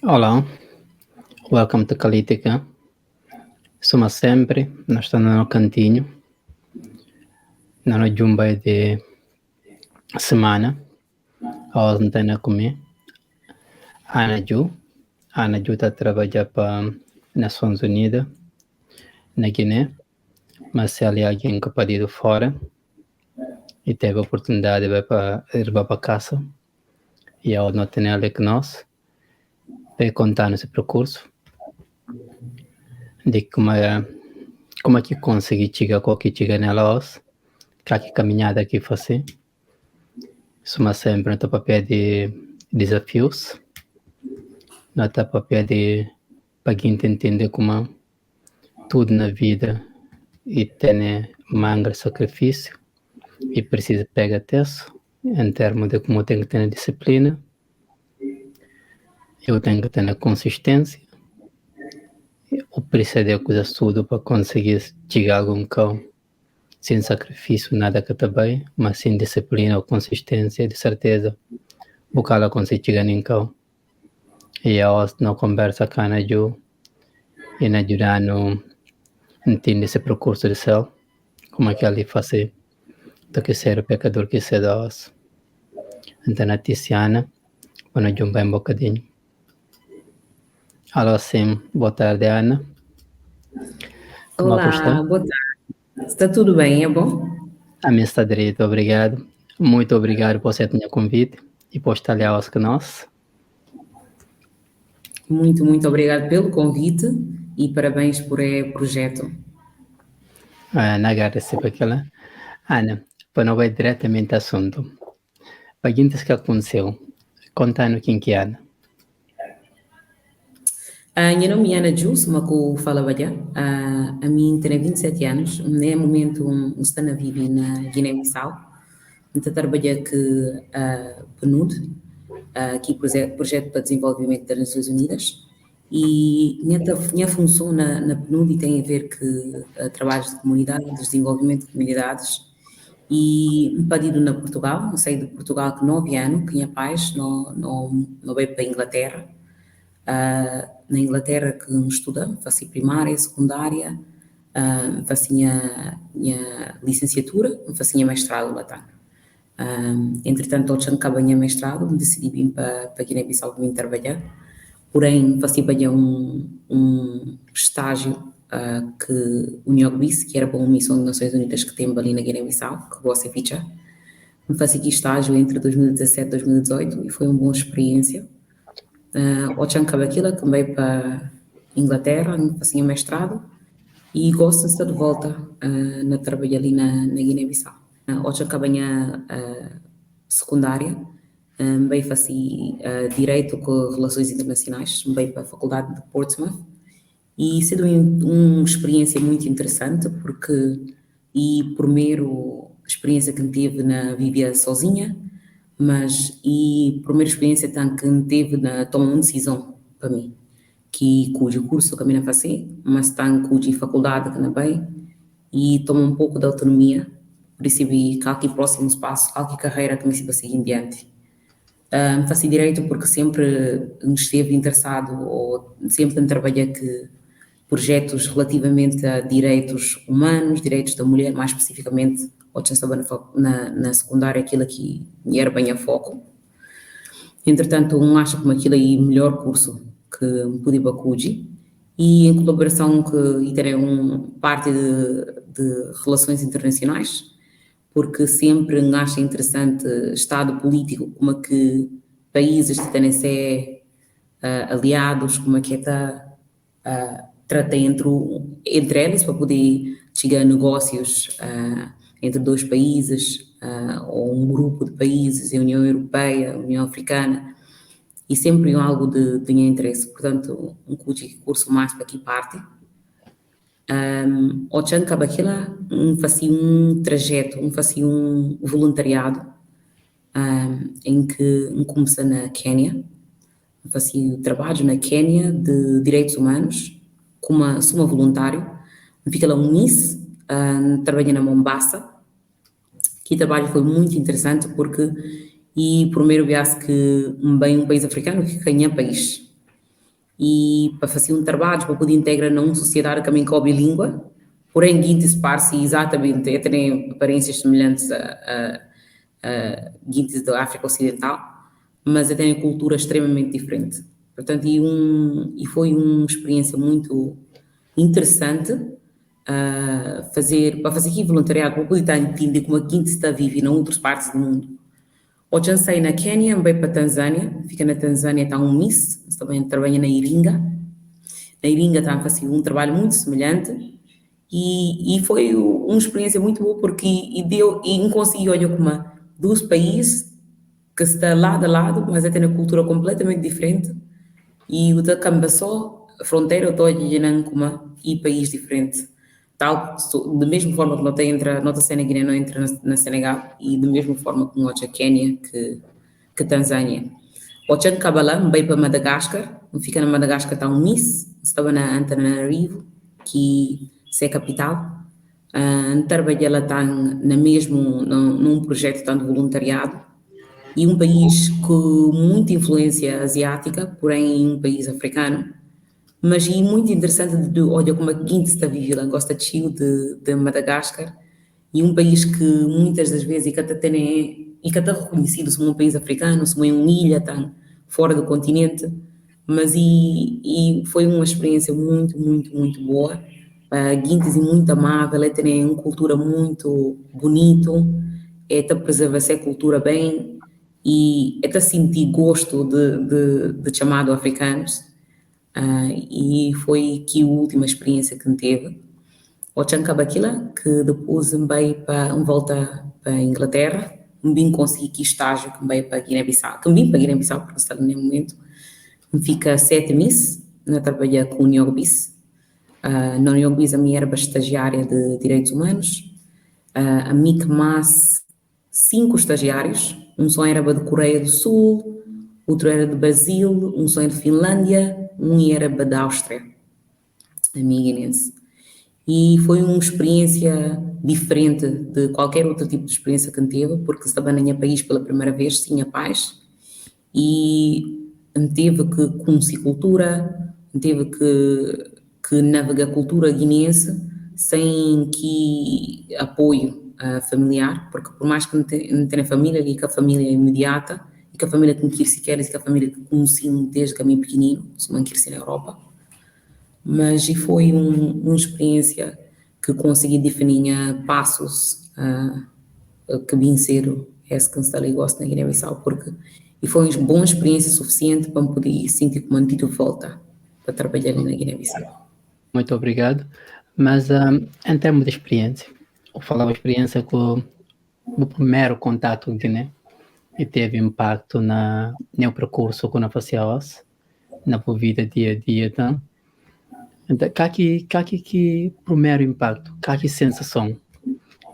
Olá, welcome to Calitica. Somos sempre, nós estamos no cantinho, na jumba de semana, a não tem a comer. Ana Ju está a trabalhar para Nações Unidas, na Guiné, mas se ali alguém que pode ir fora e teve a oportunidade de ir para casa, e ela não tem ali que nós, para contar nesse percurso, de como é que consegui chegar com que chega nela hoje, que caminhada que fazer. Somos sempre no papel de desafios, no papel de para quem entender como tudo na vida e tem manga sacrifício e precisa pegar texto em termos de como tem que ter disciplina, eu tenho que ter a consistência, eu preciso de coisas tudo para conseguir chegar a algum cão sem sacrifício, nada que está bem, mas sem disciplina ou consistência, de certeza, o cara consegue chegar em cão. E eu não conversa com a Ju e na ajudar no entender esse percurso de céu, como é que ali fazer do que ser o pecador que se dá. Então, a Tiziana, quando eu bem um bocadinho. Alô, sim, boa tarde, Ana. Como é que está? Olá, boa tarde. Está tudo bem, é bom? A minha está direito, obrigado. Muito obrigado por aceitar o meu convite e por estar ali aos nós. Muito obrigado pelo convite e parabéns por o projeto. Ana, agradeço por aquela. Ana, para não ir diretamente ao assunto, para quem que aconteceu, contando quem que é Ana. Meu nome é Ana Ju, sou uma que fala balha. A mim tenho 27 anos, no momento estou a viver na Guiné-Bissau. Estou a trabalhar que PNUD, aqui Projeto para Desenvolvimento das Nações Unidas. E minha função na PNUD tem a ver com trabalhos de comunidade, desenvolvimento de comunidades. E um pedido na Portugal, saí de Portugal com 9 anos, que minha pais não veio para a Inglaterra. Na Inglaterra que estuda, faço primária, secundária, faço minha licenciatura, faço minha mestrado lá tá. Entretanto, eu acabei minha mestrado, decidi vir para Guiné-Bissau para trabalhar, porém faço bem um estágio que o NIOGBIS, que era para uma missão das Nações Unidas que tem ali na Guiné-Bissau, que gosto de fichar. Faço aqui estágio entre 2017 e 2018 e foi uma boa experiência. Ochan Kabakila, que veio para Inglaterra, fazia mestrado e gosto de estar de volta na trabalho ali na Guiné-Bissau. Ochan Kabanha secundária, veio fazer Direito com Relações Internacionais, veio para a Faculdade de Portsmouth e sido uma experiência muito interessante porque primeiro experiência que tive na vivia sozinha, mas a primeira experiência que teve na tomar uma decisão para mim, que cujo curso que eu não fazer, mas está cuja faculdade que não bem e toma um pouco de autonomia, percebi que aqui próximo espaço, aqui carreira que me se seguir em diante. Faço direito porque sempre esteve interessado ou sempre trabalhei que projetos relativamente a direitos humanos, direitos da mulher, mais especificamente, ou estava na secundária aquilo que era bem a foco. Entretanto, acho como aquilo aí melhor curso que me podia bacuji e em colaboração e terem parte de relações internacionais, porque sempre acho interessante Estado político, como é que países que têm ser aliados, como é que está trata entre eles para poder chegar a negócios entre dois países ou um grupo de países, a União Europeia, a União Africana, e sempre algo de meu interesse. Portanto, curso mais para aqui parte. O Chan Kabakila fazia um trajeto, fazia um voluntariado em que comecei na Quênia, fazia trabalho na Quênia de direitos humanos, sou uma voluntário, fica lá um mês, trabalhei na Mombasa, que trabalho foi muito interessante porque primeiro viaje que um país africano que ganha país. e para fazer um trabalho, para poder integrar numa sociedade que também cobre língua, porém Guintes parece exatamente, tem aparências semelhantes a Guintes da África Ocidental, mas tem uma cultura extremamente diferente. Portanto, e foi uma experiência muito interessante para fazer aqui voluntariado, para poder entender como a Guintes está vive em outras partes do mundo. Hoje eu saí na Quênia, vou para a Tanzânia, fica na Tanzânia, está um Miss, também trabalha na Iringa. Na Iringa está a fazer um trabalho muito semelhante e foi uma experiência muito boa porque consegui olhar como dos países que está lado a lado, mas tem uma cultura completamente diferente e o da só a fronteira toda como e país diferente. Tal, da mesma forma que não tem entra, não está na Guiné, não entra na Senegal e da mesma forma que a Quênia que Tanzânia. O Chan Kabbalah veio para Madagascar, fica na Madagascar está um Miss, estava na Antananarivo, que é a capital. Trabalha ela está num projeto tanto voluntariado e um país com muita influência asiática, porém um país africano. Mas e muito interessante olha como a Guintes está vivendo, gosta de Madagascar, e um país que muitas das vezes e que até reconhecido como um país africano, como uma ilha tão fora do continente, mas e foi uma experiência muito, muito, muito boa. A Guintes é muito amável, ela tem uma cultura muito bonita, ela preserva essa cultura bem e até sentir gosto de chamado africanos. E foi que a última experiência que teve. O Chancabaquila, que depois veio para volta para a Inglaterra, vim conseguir aqui estágio que veio para Guiné-Bissau, que vim para Guiné-Bissau porque está no momento, fica 7 meses, trabalhar com o Niogbis. Na Niogbis a minha era estagiária de Direitos Humanos, a mim que mais 5 estagiários, um só era de Coreia do Sul, outro era de Brasil, um só era de Finlândia, um era da Áustria, a minha guinense. E foi uma experiência diferente de qualquer outro tipo de experiência que eu tive, porque estava no meu país pela primeira vez, tinha paz, e teve que conhecer cultura, teve que navegar a cultura guineense sem que apoio familiar, porque por mais que não tenha família, e que a família é imediata, e que a família que me quis sequer, e que a família que conheci desde que eu me pequenino, se me cresci na Europa, mas e foi uma experiência que consegui definir passos que vim ser esse que está ali gosto na Guiné-Bissau, porque e foi uma boa experiência suficiente para me poder sentir como de volta para trabalhar ali na Guiné-Bissau. Muito obrigado. Mas em termos de experiência, eu falava experiência com o primeiro contato com Guiné e teve impacto no meu percurso com a FACEOS, na vida dia a dia, tá? Então, que primeiro impacto, que sensação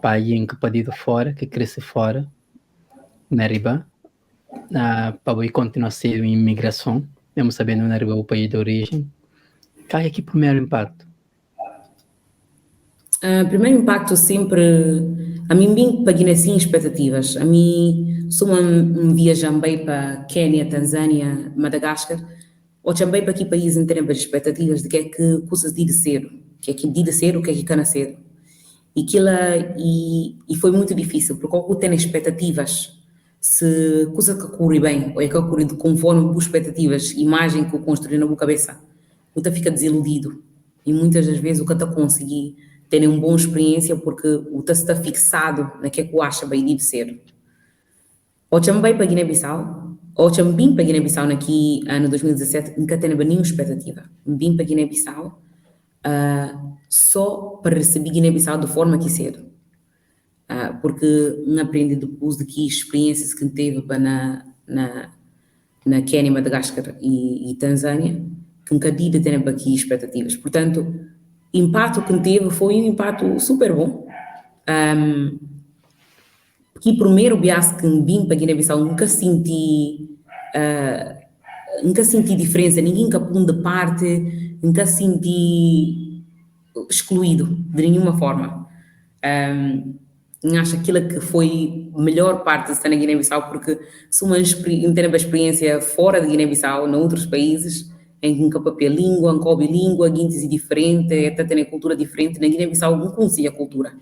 para alguém que pedido fora, que cresce fora, na Riba, para ir continuar a ser uma imigração, mesmo sabendo na Riba o país de origem, que primeiro impacto? Primeiro impacto sempre, a mim bem para Guiné sem expectativas, a mim sou um viajante para Quênia, Tanzânia, Madagascar, ou também para aqui países em termos de expectativas de que é que coisas de ser, o que é de ser, o que é que cana ser. E foi muito difícil, porque eu tenho expectativas, se coisa que ocorre bem, ou é que ocorre conforme as expectativas, imagem que eu construí na minha cabeça, eu fica desiludido. E muitas das vezes o que eu consegui ter uma boa experiência porque o está fixado naquilo que eu acho bem deve ser. Ou também para Guiné-Bissau, ou também para Guiné-Bissau aqui ano 2017, nunca tenho nenhuma expectativa. Vim para Guiné-Bissau só para receber Guiné-Bissau de forma que cedo. Porque não aprendi depois de que experiências que teve na Quênia, Madagascar e Tanzânia, que nunca tive ter aqui expectativas. Portanto, impacto que teve foi um impacto super bom. Porque primeiro viagem que vim para Guiné-Bissau nunca senti diferença, ninguém capou de parte, nunca senti excluído de nenhuma forma. Acho aquilo que foi a melhor parte de estar na Guiné-Bissau, porque se uma experiência fora de Guiné-Bissau, em outros países, em que papel língua, em que língua, guintes e diferente, até tem cultura diferente, na Guiné-Bissau não conhecia a cultura.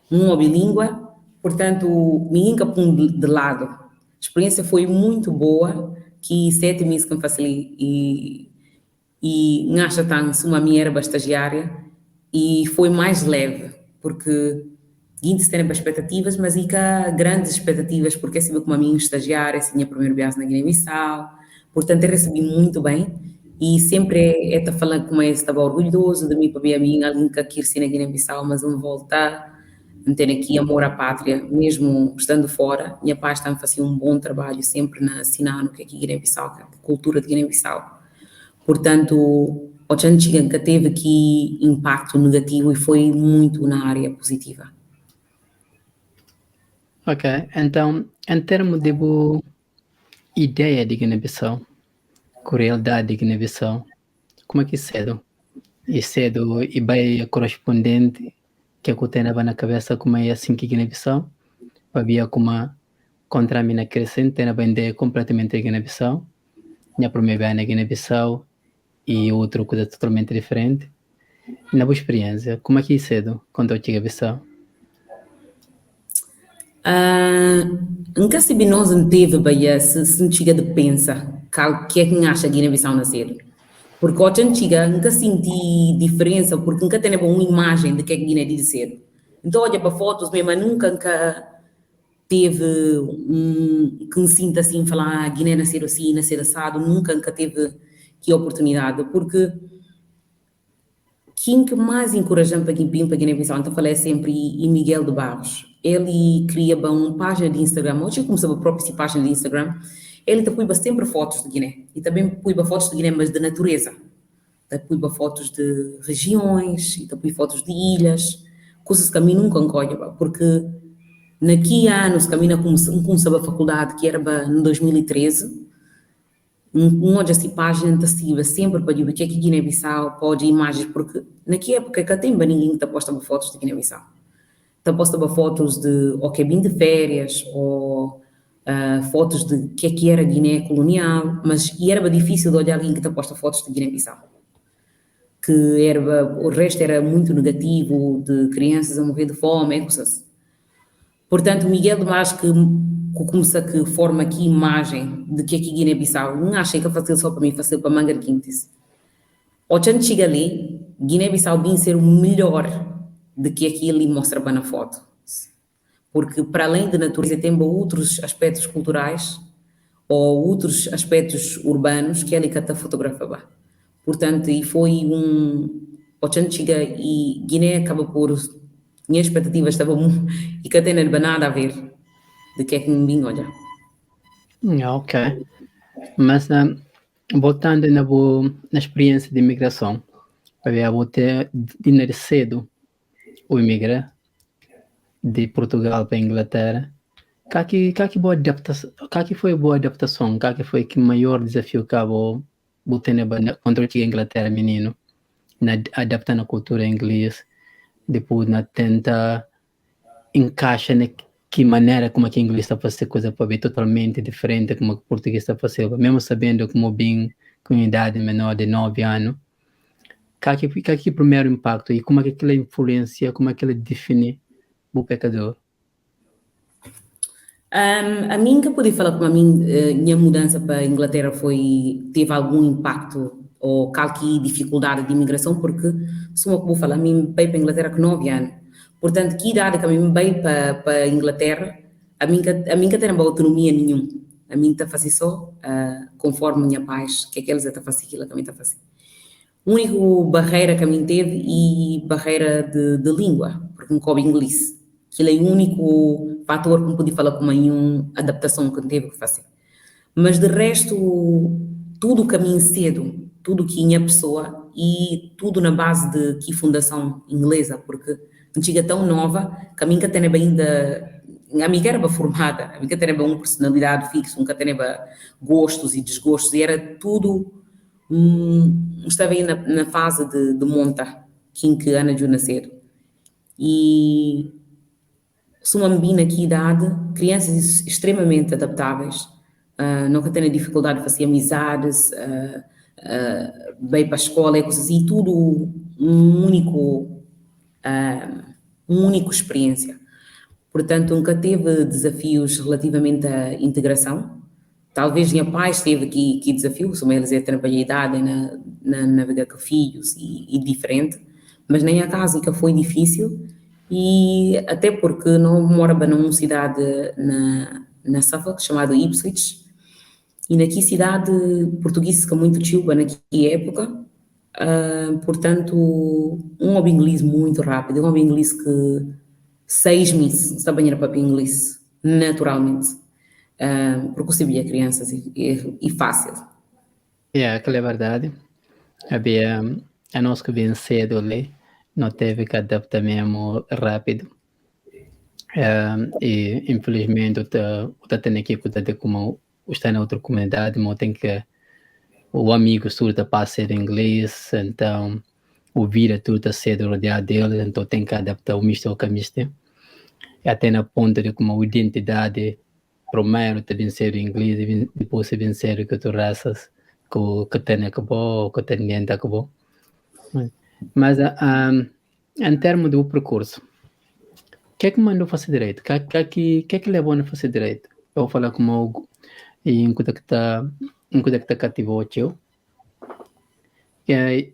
Não ouvi língua, portanto, ninguém capum de lado. A experiência foi muito boa, que 7 meses que eu faço e acha tan uma minha erva estagiária e foi mais leve, porque guintes têm expectativas, mas e cá grandes expectativas, porque é como a minha estagiária, assim, a primeira viagem na Guiné-Bissau, portanto, eu recebi muito bem e sempre é falando como estava orgulhoso de mim, para ver a mim, alguém que aqui na Guiné-Bissau, mas não voltar, não ter aqui amor à pátria, mesmo estando fora. Minha pai está a fazer um bom trabalho sempre na ensinar o que é aqui Guiné-Bissau, a cultura de Guiné-Bissau. Portanto, o Chanchiganka teve aqui impacto negativo e foi muito na área positiva. Ok, então, em termos de boa ideia de Guiné-Bissau, realidade de Guiné-Bissau, como é que cedo? E cedo, e vai correspondente que eu tenho na cabeça como é assim que Guiné-Bissau, havia como contra a mina crescente, tem a ideia completamente de Guiné-Bissau, minha primeira na Guiné-Bissau e outra coisa totalmente diferente. E na boa experiência, como é que é cedo, quando eu cheguei a Bissau? Nunca se nós não teve Bahia se não chega de pensa que é que acha Guiné-Bissau nascer. Porque hoje antiga nunca senti diferença, porque nunca tem uma imagem de que é que Guiné de ser. Então olha para fotos mesmo, nunca teve que me sinta assim, falar Guiné nascer assim, nascer assado, nunca teve que oportunidade, porque quem que mais encorajando para Guiné-Bissau, então falei sempre, e Miguel de Barros. Ele cria uma página de Instagram, hoje ele começou a própria página de Instagram, ele te põe sempre fotos de Guiné, e também põe fotos de Guiné, mas de natureza. Te põe fotos de regiões, e te põe fotos de ilhas, coisas que a mim nunca encolhe, porque naqui há anos que a mim começou a faculdade, que era em 2013, onde essa página está sempre para dizer o que é que Guiné-Bissau pode imagens, porque naquela época que tem ninguém que está posta fotos de Guiné-Bissau. Está posta fotos de ou que é bem de férias, ou fotos de que era Guiné colonial, mas era difícil de olhar alguém que está posta fotos de Guiné-Bissau. Que o resto era muito negativo, de crianças a morrer de fome, coisas. Portanto, Miguel de Mas que começa que forma aqui imagem de que aqui Guiné-Bissau, não achei que fazer só para mim, fazer para Mangar Quintes. O Chan chega ali, Guiné-Bissau vem ser o melhor do que aqui ele mostra para na foto. Porque para além de natureza tem outros aspectos culturais ou outros aspectos urbanos que ele cata fotografava. Portanto, e foi o Chan chega e Guiné acaba por minhas expectativas estavam e que até não era nada a ver de que é que me vinha olhar. Ok. Mas voltando na experiência de imigração, eu vou ter dinheiro cedo o imigrar de Portugal para a Inglaterra. Que boa adaptação, que foi boa adaptação, que foi que maior desafio que eu vou ter quando eu cheguei à Inglaterra, menino, na adaptar na cultura inglesa, depois na tentar encaixar na que maneira como que inglês está a fazer coisa para ver totalmente diferente como o português está a fazer, mesmo sabendo como bem com idade menor de 9 anos. Que o primeiro impacto e como é que aquela influência, como é que ele define o pecador? A mim que eu pude falar com a minha mudança para a Inglaterra teve algum impacto ou qualquer dificuldade de imigração, porque se eu vou falar, a mim veio para a Inglaterra com 9 anos. Portanto, que idade que a mim veio para a Inglaterra, a mim que tem autonomia nenhuma. A mim está a fazer só conforme minha paz, que eles estão a fazer aquilo que a mim está a fazer. A única barreira que a mim teve e barreira de língua, porque não coube inglês. Aquilo é o único fator que me podia falar com uma adaptação que eu teve que fazer. Mas de resto, tudo caminho cedo, tudo que tinha pessoa e tudo na base de que fundação inglesa, porque não chega tão nova que a minha tem bem a minha era formada, a minha tinha uma personalidade fixa, nunca tinha gostos e desgostos, e era tudo estava aí na fase de monta, que Ana de nascer. E sou uma menina aqui idade, crianças extremamente adaptáveis, nunca tenho dificuldade de fazer amizades, veio para a escola, coisas assim, tudo um único, um único experiência. Portanto, nunca teve desafios relativamente à integração. Talvez minha pai esteve aqui desafio, são eles a trabalhar a idade na vida com filhos e diferente, mas nem a casa que foi difícil, e até porque não morava numa cidade na Suffolk, chamada Ipswich, e naqui cidade portuguesa que muito chuva naquela época, portanto, um inglês muito rápido, um inglês que 6 meses sabia para inglês, naturalmente, porque eu sabia crianças e fácil. Aquela é verdade. Havia a nós que bem cedo ali, não teve que adaptar mesmo rápido. E infelizmente eu tenho que cuidar de como está na outra comunidade, mas tem que o amigo surda para ser inglês, então o vira tudo cedo rodeado dele, então tem que adaptar o misto ao misto. E até na ponta de como a identidade primeiro te vencer o inglês e depois se vencer que tu raças que tem acabou, que tem gente acabou. Mas em termos do percurso, o que é que mandou fazer direito? O que é que levou a fazer direito? Eu vou falar com algo e enquanto que está cativou o teu. Que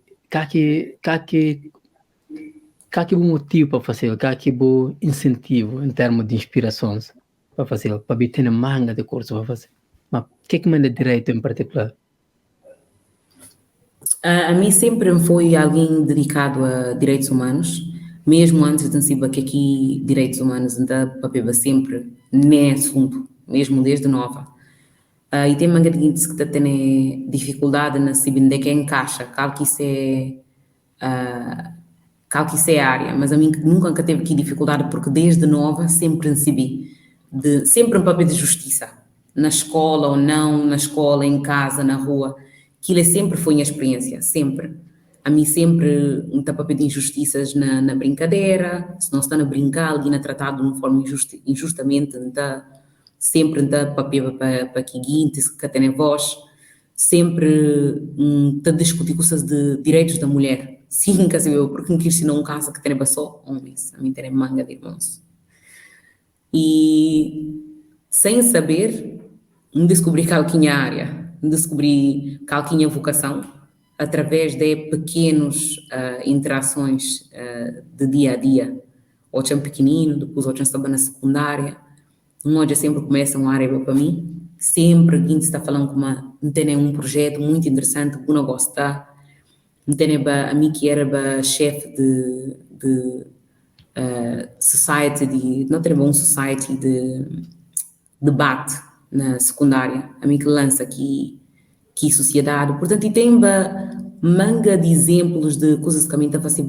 bom motivo para fazer, que bom incentivo em termos de inspirações para fazer, para ter uma manga de curso para fazer. Mas o que é que manda direito em particular? A mim sempre foi alguém dedicado a direitos humanos, mesmo antes de saber que aqui direitos humanos ainda papeva sempre nesse assunto, mesmo desde nova. E tem manga de gente que tem dificuldade na saber onde é que encaixa, qual que isso é a área, mas a mim nunca teve aqui dificuldade porque desde nova sempre recebi, sempre um papel de justiça, na escola ou não, na escola, em casa, na rua, aquilo sempre foi minha experiência, sempre. A mim sempre um papel de injustiças na brincadeira, se não está a brincar, alguém é tratado de uma forma injustamente, então, sempre papel para que guinte, que tem voz, sempre a discutir coisas de direitos da mulher. Sim, porque não quis não um caso que tem só homens, a mim tem manga de irmãos. E sem saber, descobri calquinha área, descobri calquinha vocação, através de pequenas interações de dia a dia. Ou tinha pequenino, depois ou tinha estava na secundária. Nós sempre começa uma área para mim, sempre a gente está falando com tem um projeto muito interessante, que não gosta. A mim que era chefe de society, não tem um society de debate na secundária, a mim que lança aqui sociedade, portanto, e tem manga de exemplos de coisas que a mim está a fazer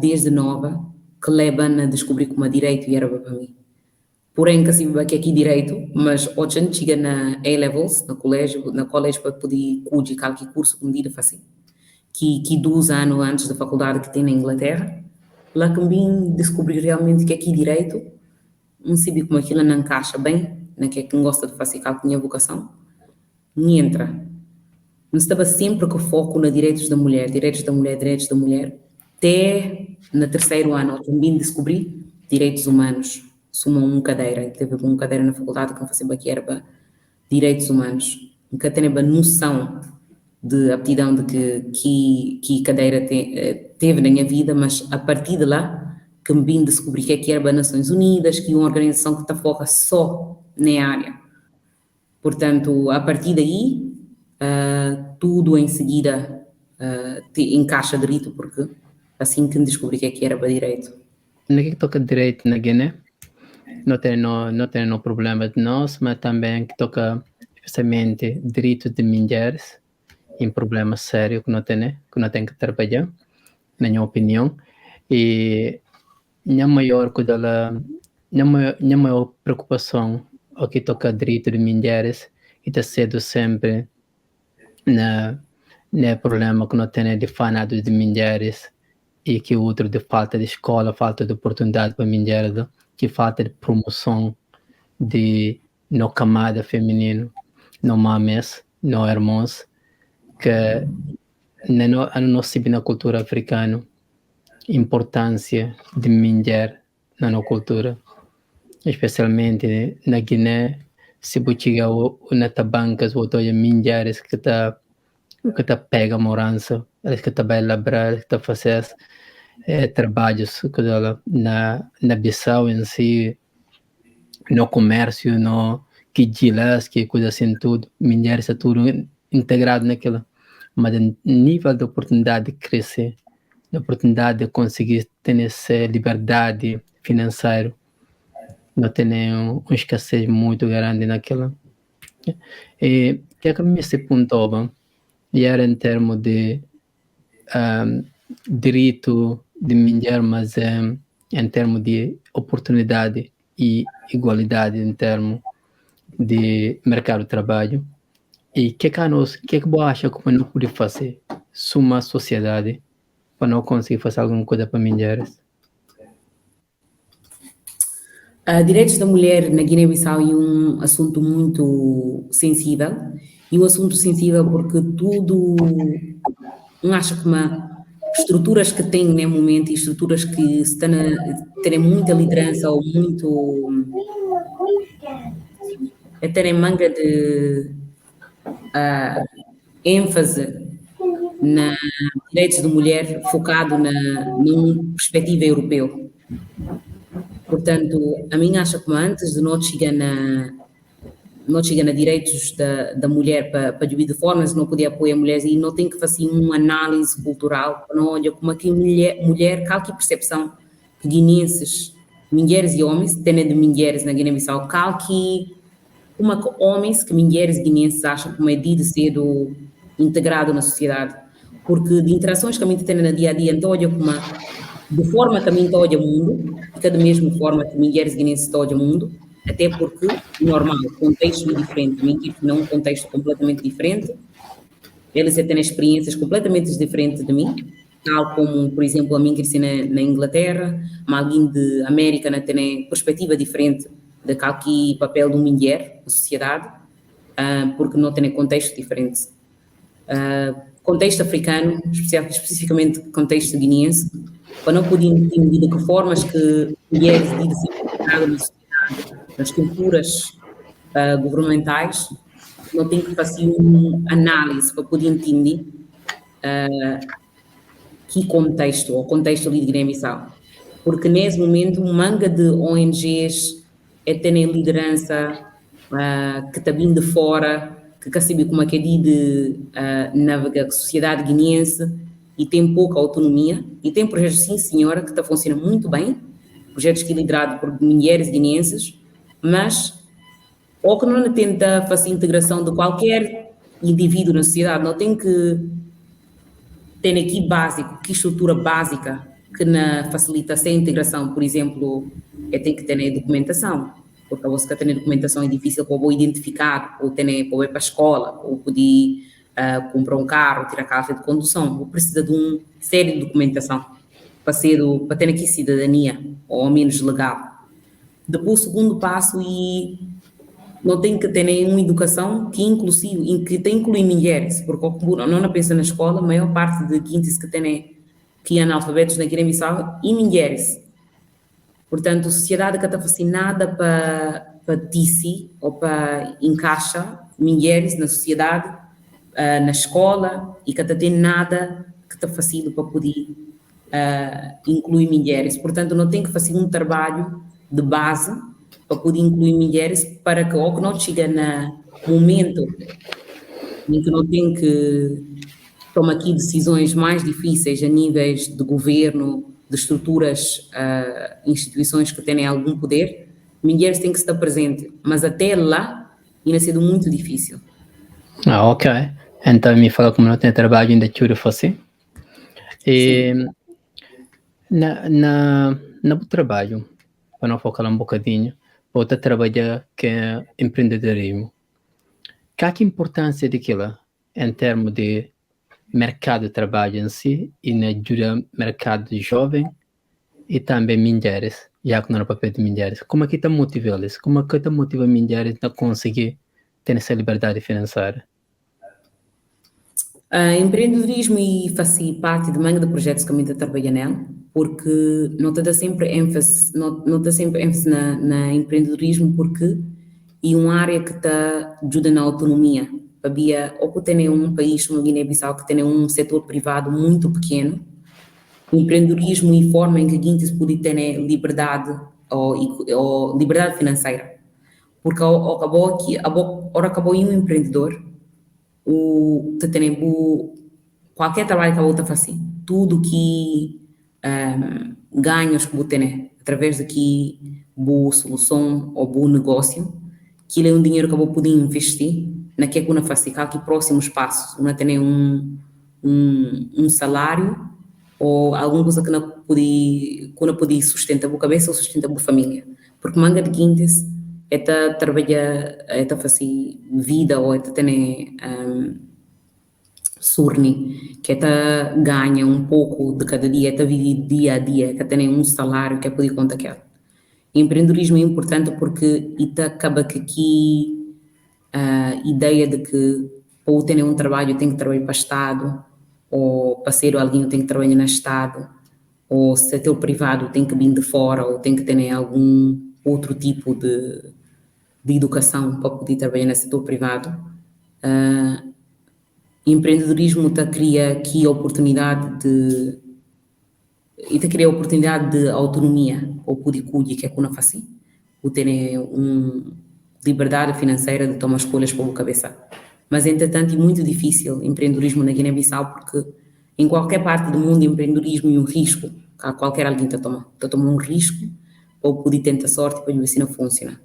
desde nova, que levam a descobrir como a direito e era para mim. Porém, que assim, que aqui direito, mas hoje chega na A-levels, no colégio para poder cuidar qualquer curso que me diga fazer. Que 2 anos antes da faculdade que tem na Inglaterra, lá também descobri realmente que aqui direito, não sabia como aquilo não encaixa bem, né, que é quem gosta de fazer qualquer vocação, nem entra. Não estava sempre com foco nos direitos da mulher, até no 3º ano eu também descobri direitos humanos. Suma uma cadeira, teve uma cadeira na faculdade que eu fazia que era para direitos humanos, nunca tenho a noção de aptidão de que cadeira teve na minha vida, mas a partir de lá que me vim descobrir que era para Nações Unidas, que é uma organização que está foca só na área. Portanto, a partir daí, tudo em seguida encaixa direito, porque assim que descobri que era para direito. No que toca direito na Guiné, não tem problema de nós, mas também que toca especialmente direitos de mulheres, um problema sério que não tem que trabalhar, na minha opinião. E minha maior preocupação ao que toca direito de mulheres está sendo sempre no problema que não tem de fanado de mulheres e que outro de falta de escola, falta de oportunidade para mulheres, que falta de promoção de no camada feminino, no mames, no irmãos, que na nossa cultura africana, importância de mulher na nossa cultura, especialmente na Guiné, se você chegar na bancas, ou todas mulheres que tá pega morança, eles que tá vai labrar, que tá fazer trabalhos na Bissau em si, no comércio, no que gilas, que coisa assim tudo, mulheres é tudo integrado naquilo, mas o nível de oportunidade de crescer, de oportunidade de conseguir ter essa liberdade financeira, não tem uma escassez muito grande naquela. E que é que me se pontuava, e era em termos de direito de mulher, mas em termos de oportunidade e igualdade em termos de mercado de trabalho. E o que você acha que não pode fazer uma sociedade para não conseguir fazer alguma coisa para mulheres? Direitos da mulher na Guiné-Bissau é um assunto muito sensível, e um assunto sensível porque tudo, não acho que estruturas que tem no momento e estruturas que estão terem muita liderança ou muito terem manga de ênfase na direitos da mulher focado numa perspectiva europeu. Portanto, a mim acha que antes de nós chegar na direitos da mulher para de formas não poder apoiar mulheres, e não tem que fazer uma análise cultural, não olha como é que mulher qual que percepção que guineenses, mulheres e homens têm de mulheres na Guiné-Bissau, qual que como que homens que mulheres guineenses acham como é de ser integrado na sociedade, porque de interações que a gente tem no dia a dia, então olha como de forma que a gente olha o mundo, fica da mesma forma que mulheres guineenses olham o mundo, até porque, normal, contexto é diferente, a mim não um contexto completamente diferente, eles têm experiências completamente diferentes de mim, tal como, por exemplo, a mim cresci na Inglaterra, mas alguém de América não tem perspectiva diferente de qual que papel de uma mulher na sociedade, porque não tem contexto diferente. Contexto africano, especificamente contexto guineense, para não poder entender de que formas que mulheres devem ser integradas na sociedade, nas culturas governamentais, não tem que fazer uma análise para poder entender que contexto, o contexto ali de Guiné-Bissau. Porque nesse momento, uma manga de ONGs tem liderança que está vindo de fora, que sabe como é que é de navegar a sociedade guineense, e tem pouca autonomia, e tem projetos, sim senhora, que está funcionando muito bem, projetos que liderados por mulheres guineenses, mas ou que não tenta fazer a integração de qualquer indivíduo na sociedade, não tem que ter aqui básico, que estrutura básica que facilita a integração, por exemplo, tem que ter a documentação, porque você que tem documentação é difícil para eu identificar, ou ter para ir para a escola, ou poder comprar um carro, tirar carta de condução, ou precisa de uma série de documentação para ter aqui cidadania, ou ao menos legal. Depois, o segundo passo não tem que ter nenhuma educação que inclui mulheres, porque não pensa na escola, a maior parte de quintos que analfabetos na Guiné-Bissau e mulheres. Portanto, a sociedade que está fascinada para TC ou para encaixar mulheres na sociedade, na escola, e que está tem nada que está fazendo para poder incluir mulheres. Portanto, não tem que fazer um trabalho de base para poder incluir mulheres, para que ou que não chega no momento em que não tem que tomar aqui decisões mais difíceis a níveis de governo, de estruturas, instituições que têm algum poder, mulheres têm que estar presentes, mas até lá ainda sendo muito difícil. Ok. Então me fala como não tem trabalho ainda tudo fazer. E no trabalho, para não focar um bocadinho, vou trabalhar com empreendedorismo. Qual é a importância daquilo em termos de mercado de trabalho em si e na ajuda mercado jovem e também mulheres, já que não é o papel de mulheres? Como é que está motivá-las? Como é que está motivando mulheres a conseguir ter essa liberdade financeira? Empreendedorismo e faço parte de manga de projetos que a minha trabalha nela, porque não está sempre ênfase, não está sempre ênfase na empreendedorismo, porque é uma área que está ajuda na autonomia. Havia, ou que tem um país como a Guiné-Bissau que tem um setor privado muito pequeno, o empreendedorismo e forma em que a gente pode ter liberdade ou liberdade financeira. Porque acabou aqui, acabou em um empreendedor, qualquer trabalho que a outra faz, tudo que ganhos que você tem através daqui boa solução ou bom negócio, que é um dinheiro que você pode investir naquilo que você faz, que próximos passos, você tem um salário ou alguma coisa que não pode sustentar a cabeça ou sustentar a família. Porque manga de guindes é trabalhar, é fazer vida ou é ter surni, que é ganha um pouco de cada dia, é viver dia a dia, que tem um salário que é poder contar aquela. Empreendedorismo é importante porque acaba que aqui a ideia de que para ter um trabalho tem que trabalhar para o Estado, ou para ser alguém tem que trabalhar no Estado, ou setor privado tem que vir de fora, ou tem que ter algum outro tipo de educação para poder trabalhar no setor privado. Empreendedorismo cria aqui a oportunidade de autonomia, ou poder cuidar que é com a face, ou ter liberdade financeira de tomar escolhas para a cabeça. Mas, entretanto, é muito difícil empreendedorismo na Guiné-Bissau, porque em qualquer parte do mundo, empreendedorismo é um risco, que qualquer alguém está a tomar um risco, ou poder tentar sorte para ver se não funciona.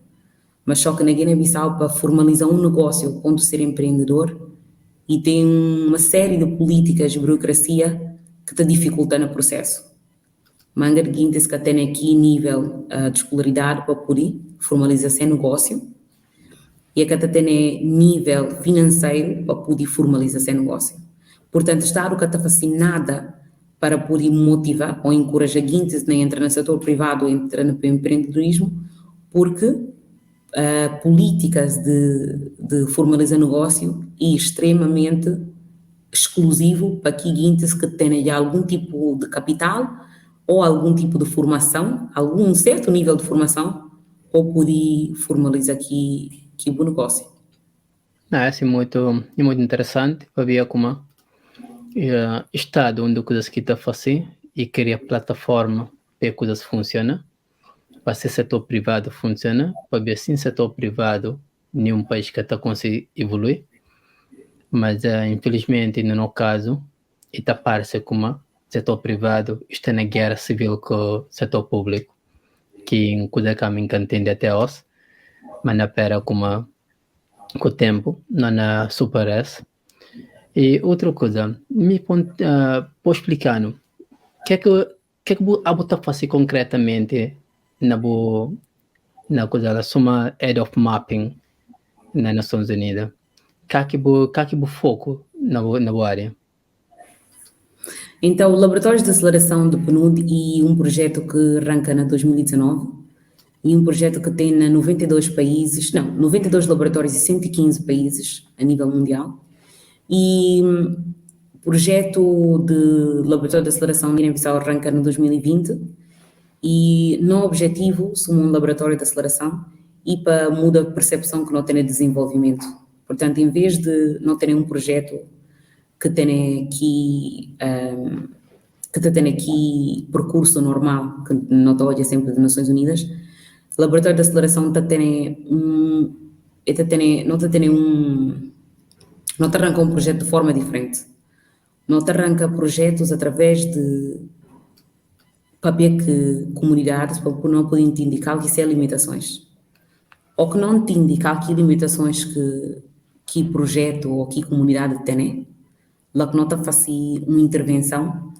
Mas só que na Guiné-Bissau, para formalizar um negócio, onde ser empreendedor, e tem uma série de políticas de burocracia que está dificultando o processo. Manga de guintes que tem aqui nível de escolaridade para poder formalizar seu negócio, e a que tem nível financeiro para poder formalizar seu negócio. Portanto, está o que está fazendo nada para poder motivar ou encorajar guintes a entrar no setor privado ou entrar no empreendedorismo, porque políticas de formalizar negócio é extremamente exclusivo para que guintes que tenham algum tipo de capital ou algum tipo de formação, algum certo nível de formação, ou poder formalizar aqui o negócio. É assim, muito interessante. Havia como Estado onde coisas que está fazendo e cria plataforma para coisas funcionam. Para ser setor privado funciona, para ver se setor privado nenhum país que está conseguindo evoluir. Mas infelizmente no nosso caso está parece como setor privado está na guerra civil com o setor público, que em coisa que a mim entende até hoje, mas na pera como com o tempo não na superes. E outra coisa, me pode explicar o que é que a está fazendo concretamente na coisa da suma head of mapping nas Nações Unidas. Que foco na área? Então, o Laboratório de Aceleração do PNUD é um projeto que arranca na 2019 e um projeto que tem na 92 países, 92 laboratórios e 115 países a nível mundial. E o projeto de Laboratório de Aceleração de Guiné-Bissau arranca no 2020 e no objetivo somos um laboratório de aceleração e para mudar a percepção que não tem de desenvolvimento. Portanto, em vez de não terem um projeto que tem aqui percurso normal, que não está hoje sempre das Nações Unidas, o Laboratório de Aceleração não te arranca um projeto de forma diferente. Não te arranca projetos através de papel que comunidades não podem te indicar que isso é limitações. Ou que não te indicar que limitações que projeto ou que comunidade tem, lá que não está a fazer uma intervenção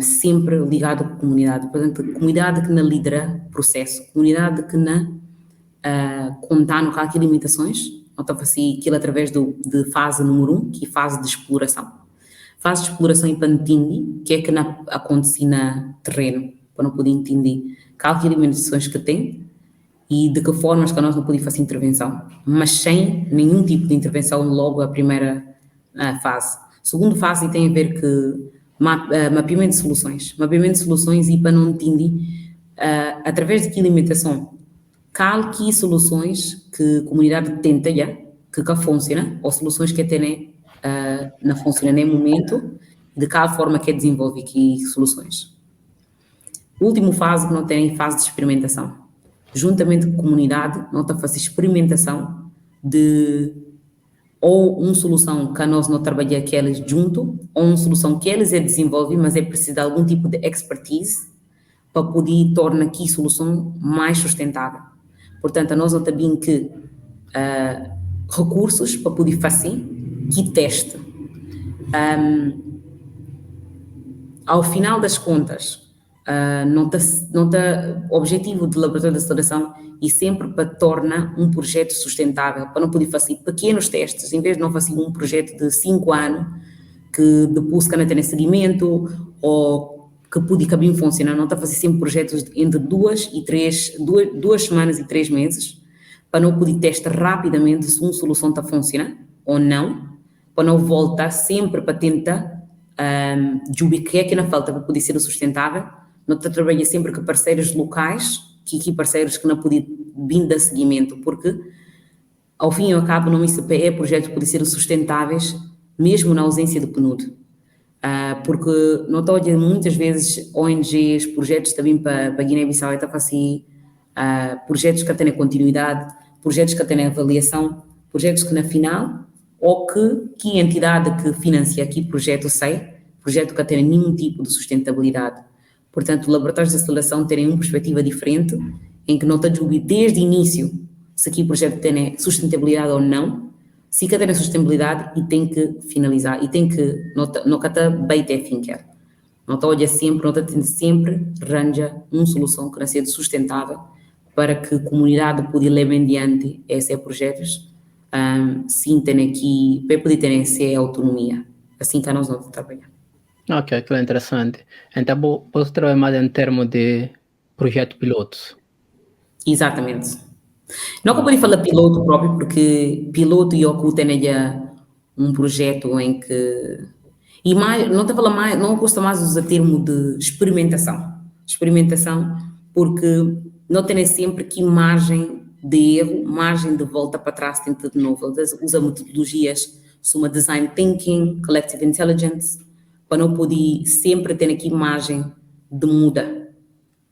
sempre ligado com a comunidade. Portanto, a comunidade que não lidera o processo, a comunidade que não contar no que há limitações, não está a fazer aquilo através de fase número 1, que é fase de exploração. Fase de exploração e para entender que é que não acontece no terreno, para não poder entender quais limitações que tem e de que formas que nós não podemos fazer intervenção, mas sem nenhum tipo de intervenção logo a primeira fase. Segundo fase tem a ver que mapeamento de soluções. Mapeamento de soluções e para não entender, através de que alimentação, que soluções que a comunidade tenta já, que funciona, ou soluções que têm não funcionam nem momento, de qual forma que desenvolve aqui soluções. O último fase que não tem fase de experimentação. Juntamente com a comunidade, não está a fazer experimentação de ou uma solução que nós não trabalhamos que eles junto, ou uma solução que eles desenvolvem, mas preciso de algum tipo de expertise para poder tornar aqui a solução mais sustentável. Portanto, nós não temos que recursos para poder fazer que teste. Ao final das contas, o objetivo do laboratório de aceleração é sempre para tornar um projeto sustentável, para não poder fazer pequenos testes, em vez de não fazer um projeto de 5 anos, que depois que não tem seguimento, ou que pode caber funcionar, não está a fazer sempre projetos entre 2 semanas e 3 meses, para não poder testar rapidamente se uma solução está a funcionar ou não, para não voltar sempre para tentar de o que é que não falta para poder ser sustentável. Não trabalha sempre com parceiros locais, que parceiros que não podem vir dar seguimento, porque ao fim e ao cabo não é projetos que podem ser sustentáveis mesmo na ausência de PNUD. Porque não estou a dizer muitas vezes ONGs, projetos também para Guiné-Bissau, está a fazer projetos que têm continuidade, projetos que têm avaliação, projetos que na final, ou que a entidade que financia aqui projeto projeto que tem nenhum tipo de sustentabilidade. Portanto, laboratórios de aceleração terem uma perspectiva diferente, em que não está a descobrir desde o início se aqui o projeto tem sustentabilidade ou não, se que tem sustentabilidade e tem que finalizar, e tem que, não está bem até fim, quer. Não está a olhar sempre, não está a tentar sempre arranja uma solução que não seja sustentável para que a comunidade possa levar em diante esses projetos, sim, tem aqui, para poder ter essa autonomia, assim que nós não trabalhamos. Ok, que é interessante. Então, posso trabalhar mais em termos de projeto pilotos? Exatamente. Não que eu falar piloto próprio, porque piloto e eu tenho um projeto em que... E mais, não te fala mais, não gosto mais de usar o termo de experimentação. Experimentação, porque não tem sempre que margem de erro, margem de volta para trás, tenta de novo. Usa metodologias, como design thinking, collective intelligence, para não poder sempre ter aqui margem de muda,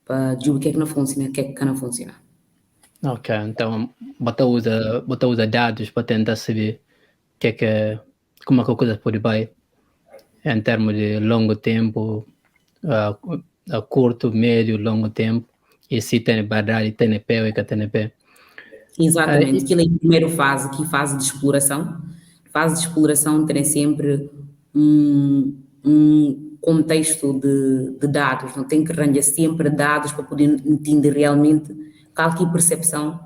para dizer o que é que não funciona, o que é que não funciona. Ok, então você usa dados para tentar saber como é que a coisa pode ir em termos de longo tempo, a curto, médio, longo tempo, e se tem verdade, tem pé ou que tem pé. Exatamente, aquilo é a primeira fase, que fase de exploração. Fase de exploração tem sempre um contexto de dados, não tem que arranjar sempre dados para poder entender realmente qual que é a percepção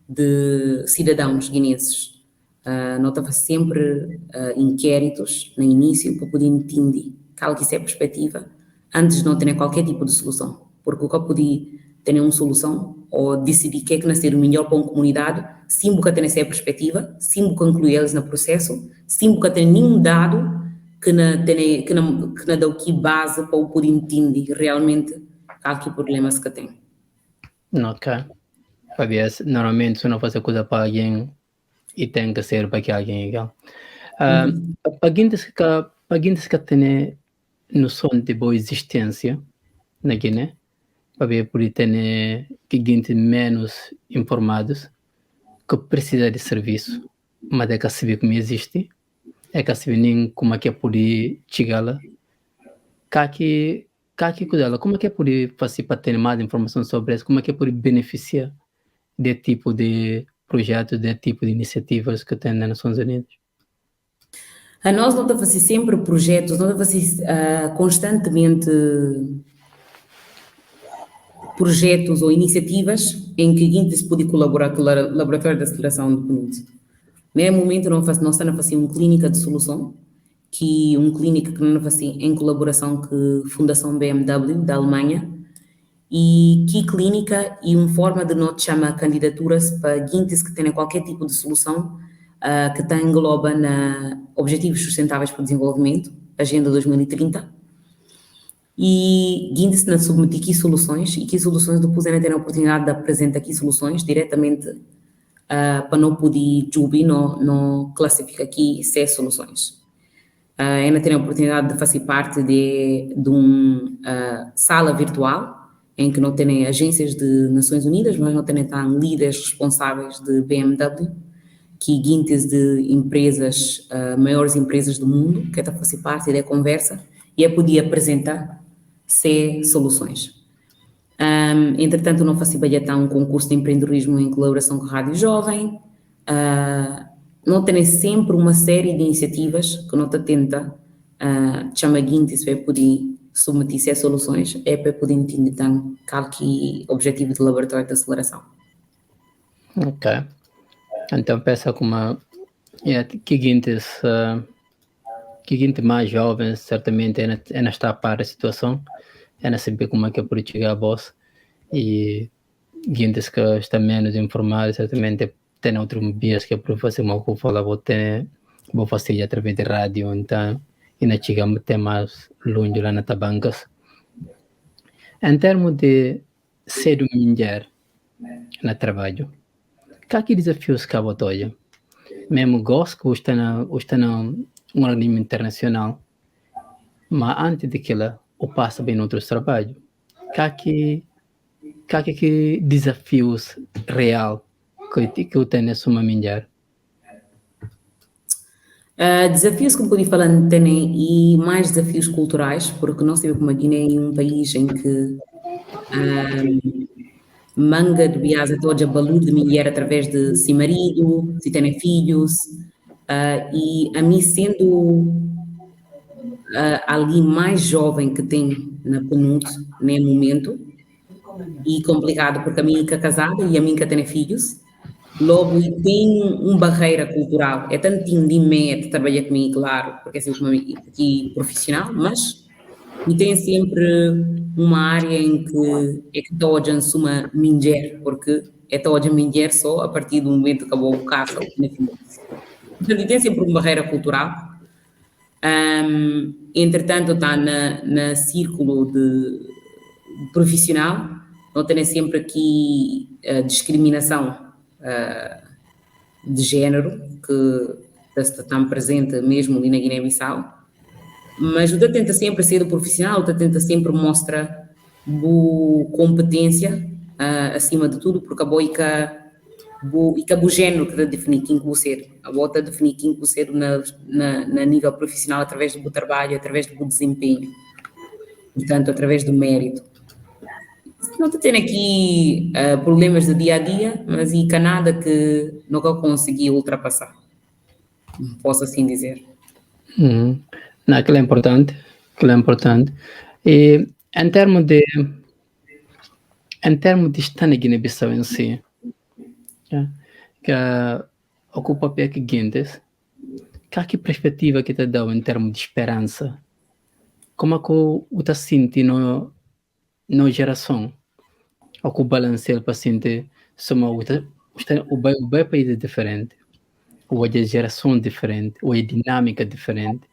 de cidadãos guineenses. Não estava sempre inquéritos no início para poder entender qual que é a perspectiva antes de não ter qualquer tipo de solução, porque o que eu podia ter uma solução ou decidir o que é que nascer o melhor para uma comunidade, sem nunca ter essa perspectiva, sem nunca incluir eles no processo, sem nunca ter nenhum dado que não dá aqui base para o poder entender realmente qual que é o problema que tem. Ok. Normalmente se não faz coisa para alguém e tem que ser para que alguém é igual. Para que tem noção de boa existência na Guiné, para ver por ter que gente menos informados que precisa de serviço, mas é que saber como existe, é que saber nem como é que poder chegar lá, como é que poder fazer para ter mais informação sobre isso, como é que poder beneficiar de tipo de projetos, de tipo de iniciativas que tem nas Nações Unidas. A nós não está a fazer sempre projetos, não está a fazer constantemente projetos ou iniciativas em que a gente se pode colaborar com o Laboratório de Aceleração do PNUD. No momento, nós estamos a fazer uma clínica de solução, que uma clínica que nós fazemos em colaboração com a Fundação BMW da Alemanha, e que clínica e uma forma de nós chamar candidaturas para guintes que tenham qualquer tipo de solução que engloba na Objetivos Sustentáveis para o Desenvolvimento, Agenda 2030, e guinda-se na submeter aqui soluções, e que soluções depois ainda ter a oportunidade de apresentar aqui soluções diretamente para não poder subir, não classifica aqui 6 soluções. Ainda ter a oportunidade de fazer parte de uma sala virtual, em que não tem agências de Nações Unidas, mas não tem líderes responsáveis de BMW, que guintes de empresas, maiores empresas do mundo, que está a fazer parte da conversa, e é poder apresentar 6 soluções. Entretanto, não faço ideia de um concurso de empreendedorismo em colaboração com a Rádio Jovem. Não tem sempre uma série de iniciativas que não te tenta chama guintes para poder submeter-se a soluções, é para poder entender então qual que é o objetivo do laboratório de aceleração. Ok. Então pensa como que guintes mais jovens certamente ainda está a par da situação, ainda saber como é que é por chegar a voz, e guintes que está menos informados certamente tem outros meios que é para fazer uma coisa, vou fazer através de rádio, então ainda chegamos até mais longe lá na Tabancas. Em termos de ser mulher no trabalho, que desafios que você tem? Mesmo gosto que está na um organismo internacional, mas antes daquilo, eu passo bem em outros trabalhos. Que desafios real que eu tenho nessa mulher? Desafios que eu podia falar também, e mais desafios culturais, porque nós temos como a Guiné um país em que manga de biasa toda a balu de mulher através de si marido, se tem filhos, e a mim sendo ali mais jovem que tem na PNUD, nesse momento, e complicado porque a mim é casada e a mim que tem filhos, logo tem uma barreira cultural, é tanto de medo trabalhar comigo, claro, porque é sempre aqui profissional, mas e tem sempre uma área em que é que todos uma mulher, porque é toda mulher só a partir do momento que acabou o caso. Portanto, tem sempre uma barreira cultural. Entretanto, está na círculo de profissional, não tem sempre aqui discriminação de género, que está presente mesmo ali na Guiné-Bissau. Mas o tenta sempre ser do profissional, o tenta sempre mostrar boa competência acima de tudo, porque a boa e o género que define quem você a volta definir quem você na nível profissional através do trabalho, através do desempenho, portanto através do mérito. Não tem aqui problemas do dia a dia, mas e nada que nunca consegui ultrapassar, posso assim dizer. Não, aquilo é importante, E em termos de estar na Guiné-Bissau em si, que ocupa papel que guindes, que perspectiva que te dá em termos de esperança? Como é que o está sentindo na geração? Ou que o balanceio para sentir o país é diferente, ou a geração é diferente, ou a dinâmica é diferente.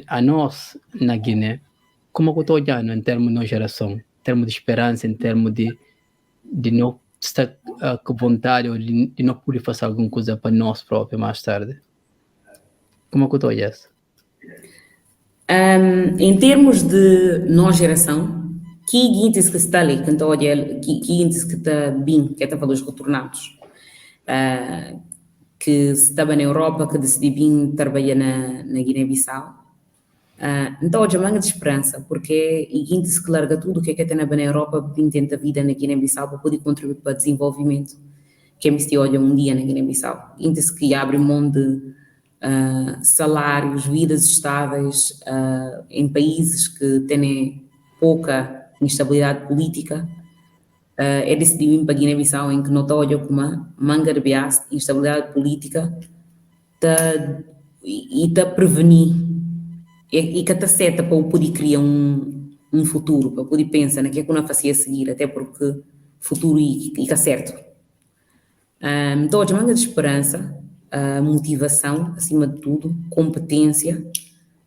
A nós, na Guiné, como é que eu estou olhando em termos de geração, em termos de esperança, em termos de não estar com vontade ou de não poder fazer alguma coisa para nós próprios mais tarde? Como é que eu estou olhando isso? Em termos de nova geração, que guintes que está ali, que guintes que está bem, que está valores retornados, que estava na Europa, que decidiu vir trabalhar na Guiné-Bissau. Então, hoje é manga de esperança, porque e guintes que larga tudo o que tem na Europa, bem tenta vida na Guiné-Bissau para poder contribuir para o desenvolvimento, que é me olha um dia na Guiné-Bissau. Guintes que abre mão de salários, vidas estáveis em países que têm pouca instabilidade política, é decidido ir para a Guiné-Bissau em que não está olha como uma manga de bias, instabilidade política e está prevenir e que está certa para poder criar um futuro, para poder pensar naquilo que não fazia seguir, até porque futuro e que é certo. Então, a manga de esperança, motivação, acima de tudo, competência,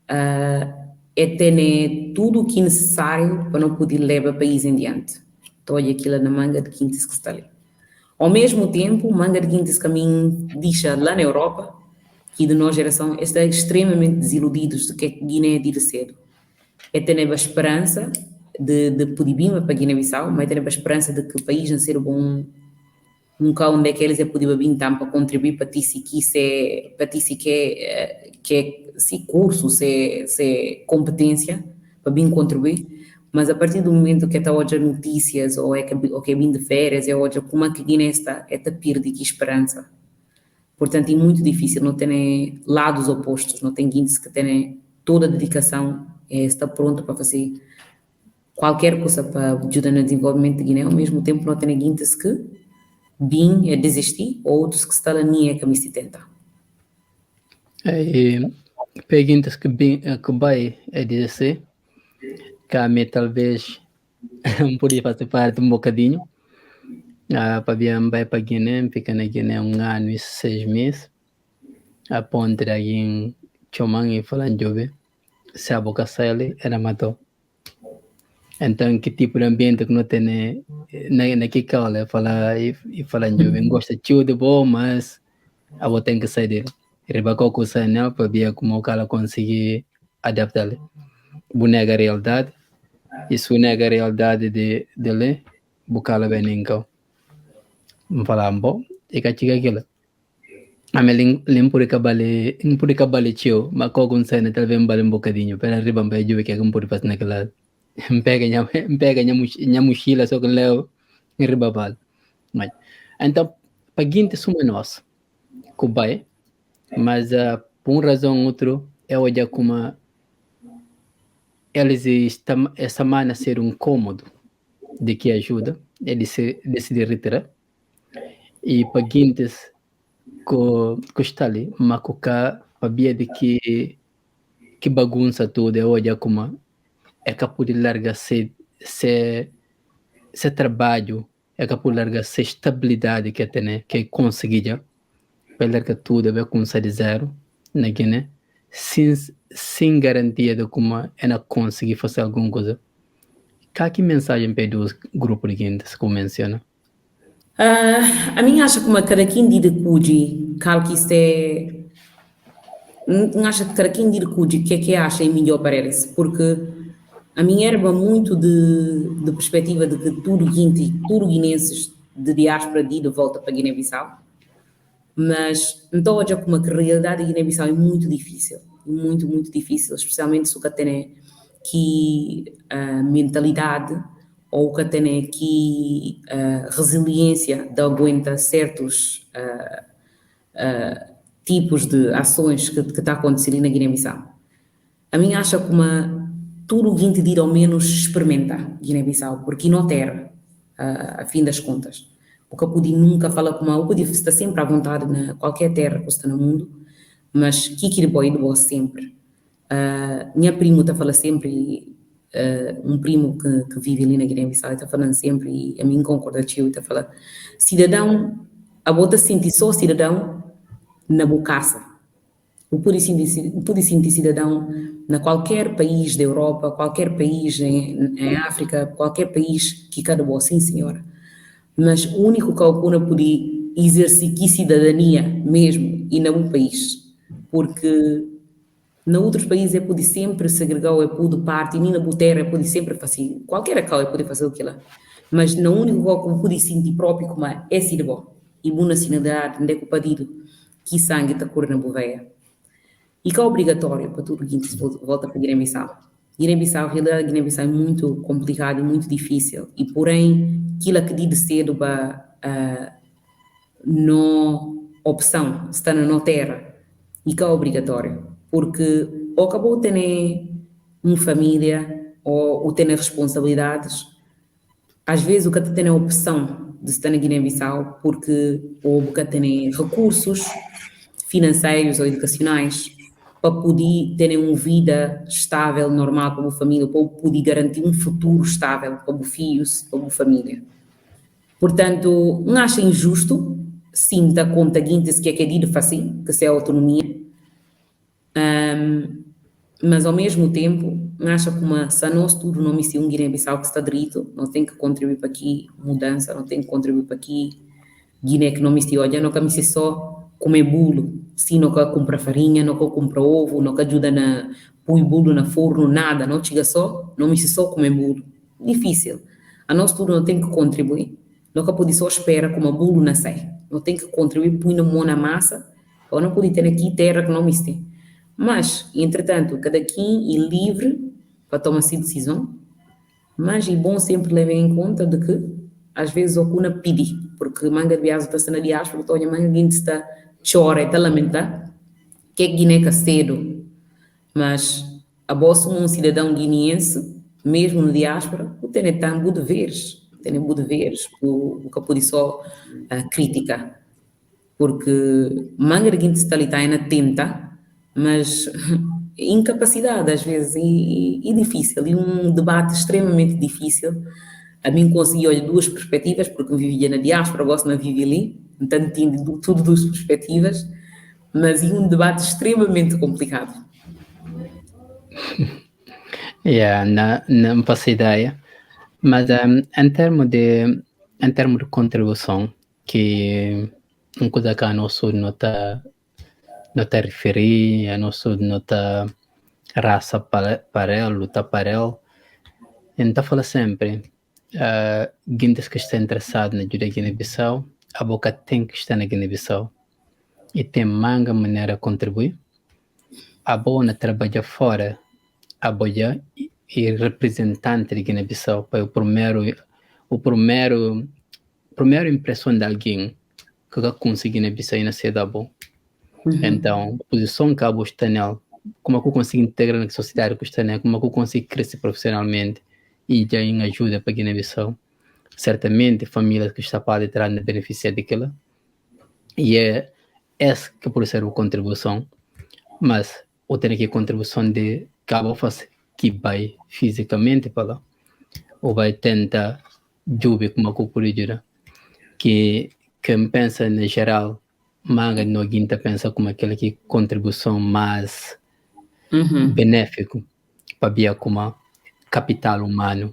é ter tudo o que é necessário para não poder levar o país em diante. Então, olha aquilo na manga de quintas que está ali. Ao mesmo tempo, manga de quintas que a mim deixa lá na Europa, que de nossa geração está extremamente desiludidos de que Guiné é de cedo. É ter a esperança de poder vir para Guiné-Bissau, mas ter a esperança de que o país não ser bom um cá onde é que eles é poder vir então para contribuir para ti se que é se curso, se competência para vir contribuir, mas a partir do momento que está hoje notícias ou que vim de férias é hoje como é que Guiné está perde que esperança. Portanto, é muito difícil, não tem lados opostos, não tem guindes que têm toda a dedicação, está pronto para fazer qualquer coisa para ajudar no desenvolvimento de Guiné, ao mesmo tempo não tem guindes que bem é desistir, ou outros que estão ali é que me se tenta. Perguntas que vai dizer, que a mim talvez podia fazer parte um bocadinho, para vir para Guiné, fica na Guiné 1 ano e 6 meses, a ponte aqui em Chomang e falando jovem, se a boca sai, era matou. Então, que tipo de ambiente que não tem naquele caule, falar jovem, gosta de bom, mas a boa tem que sair dele. Riba coco sai nela para ver como o cara conseguir adaptar. Nega a realidade, e se nega a realidade dele, o cara vem em cá. Falar bom, e que chega aquilo. A mim limpura cabale tio, mas coco sai na talvez vale um bocadinho, para riba vai jovem que é pode fazer naquela. Pega minha mochila só que leo em ribabal. Então, para gente somos nós, que mas por uma razão ou outra, é olhar como eles estão essa maneira ser um cômodo de que ajuda, eles decidem retirar. E para gente que está ali, mas para ver de que bagunça tudo, é olhar como é capaz de largar se trabalho, é capaz de largar se estabilidade que tem, que conseguir para largar tudo, vai começar de zero na Guiné, sem garantia de como ela conseguir fazer alguma coisa. Que mensagem para os grupos de guindas que menciona? A minha acha que cada quem de cuji, que isto é... Acha que cada quem de cuji, que acha é melhor para eles, porque a minha erva muito de perspectiva de que tudo guinenses de diáspora de volta para Guiné-Bissau, mas então hoje como a realidade de Guiné-Bissau é muito difícil, muito difícil, especialmente se o que tem que mentalidade ou o que tem que resiliência de aguentar certos tipos de ações que está acontecendo na Guiné-Bissau. A minha acha que tudo o que dir ao menos experimentar Guiné-Bissau, porque não terra, a fim das contas. O que eu pude nunca falar com eu podia estar sempre à vontade na qualquer terra que está no mundo, mas que de boa sempre. Minha prima está falando sempre, um primo que vive ali na Guiné-Bissau está falando sempre, e a mim concorda tio, está falando, cidadão, a bota sentir só cidadão na bocaça. Eu pude sentir cidadão na qualquer país da Europa, qualquer país em África, qualquer país que cada boa, sim senhora. Mas o único que eu pude exercer que cidadania mesmo e não um país, porque em outros países eu pude sempre segregar, eu pude parte, e nem na boteira eu pude sempre fazer, qualquer coisa eu pude fazer aquilo, mas no único que eu pude sentir próprio como é cidadão, e boa nacionalidade, onde é que o pedido, que sangue está correndo na boveia. E que é obrigatório para tudo que volta para Guiné-Bissau. Guiné-Bissau, a realidade de Guiné-Bissau é muito complicada e muito difícil. E, porém, aquilo que diz cedo para não opção, está na terra, e que é obrigatório. Porque ou acabou de ter uma família, ou ter responsabilidades, às vezes o que tem a opção de estar na Guiné-Bissau, porque ou o que tem recursos financeiros ou educacionais, para poder terem uma vida estável, normal para a família, para poder garantir um futuro estável para os filhos, para a família. Portanto, não acho injusto sinta conta guintes que é querido fazer, que se é autonomia, mas ao mesmo tempo, acha que se nós tudo não me um Guiné-Bissau que está direito, não tem que contribuir para aqui mudança, não tem que contribuir para aqui Guiné que não me estiu olha, não que me só comer bolo, se não que compra farinha, não que compra ovo, não que ajuda na põe bolo na forno, nada, não chega só, não me só comer bolo. Difícil. A nós tudo não tem que contribuir, não que pode só espera como a bolo nascer, não tem que contribuir põe na mão na massa, ou não pode ter aqui terra que não me tem. Mas, entretanto, cada quem é livre para tomar essa decisão, mas é bom sempre levar em conta de que às vezes o cuna pede, porque manga de viagem está na diáspora, então a manga gente está chora e está lamentar, que é Guiné cedo, mas a bolsa um cidadão guineense, mesmo na diáspora, o tem tanto deveres, o que pode só crítica, porque manga de gente está ali está tenta, mas incapacidade às vezes e difícil, e um debate extremamente difícil. A mim consegui olhar duas perspectivas, porque vivia na diáspora, gosto de viver ali, então entendi tudo duas perspectivas, mas e um debate extremamente complicado. Não faço ideia, mas em termos de contribuição, que uma coisa que a nosso não está referir, a nosso não está raça para ele, luta para ele, então fala sempre, guindas que está interessado na Guiné-Bissau, a boca tem que estar na Guiné-Bissau e tem manga maneira de contribuir. A boa trabalha fora, a boia e representante de Guiné-Bissau para o primeiro impressão de alguém que consegue Guiné-Bissau e nascer da boa. Então, a posição que a boa está nela, como é que eu consigo integrar na sociedade que está nela, como é que eu consigo crescer profissionalmente e já em ajuda para Guiné-Bissau. Certamente, famílias que estão para trás de beneficiar daquilo. E é essa que pode ser a contribuição. Mas, eu tenho aqui a contribuição de cabo fazer que vai fisicamente para lá. Ou vai tentar jubir como a cultura. Que quem pensa no geral, manga no guinta pensa como aquela que contribuição mais benéfico para via como capital humano.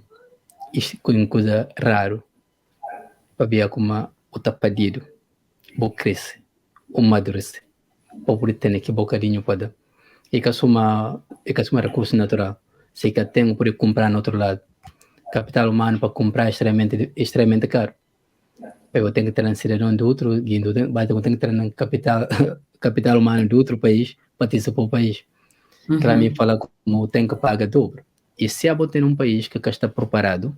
Isso é uma coisa raro. Para via como o tapadido. Vou crescer. O amadurece. Para poder ter aqui bocadinho para dar. E que assuma recurso natural. Se que tem por comprar no outro lado. Capital humano para comprar é extremamente caro. Eu tenho que ter um cidadão de outro, eu tenho que ter um capital humano de outro país para ter para o país. Para mim, fala como tem que pagar dobro. E se eu ter um país que está preparado,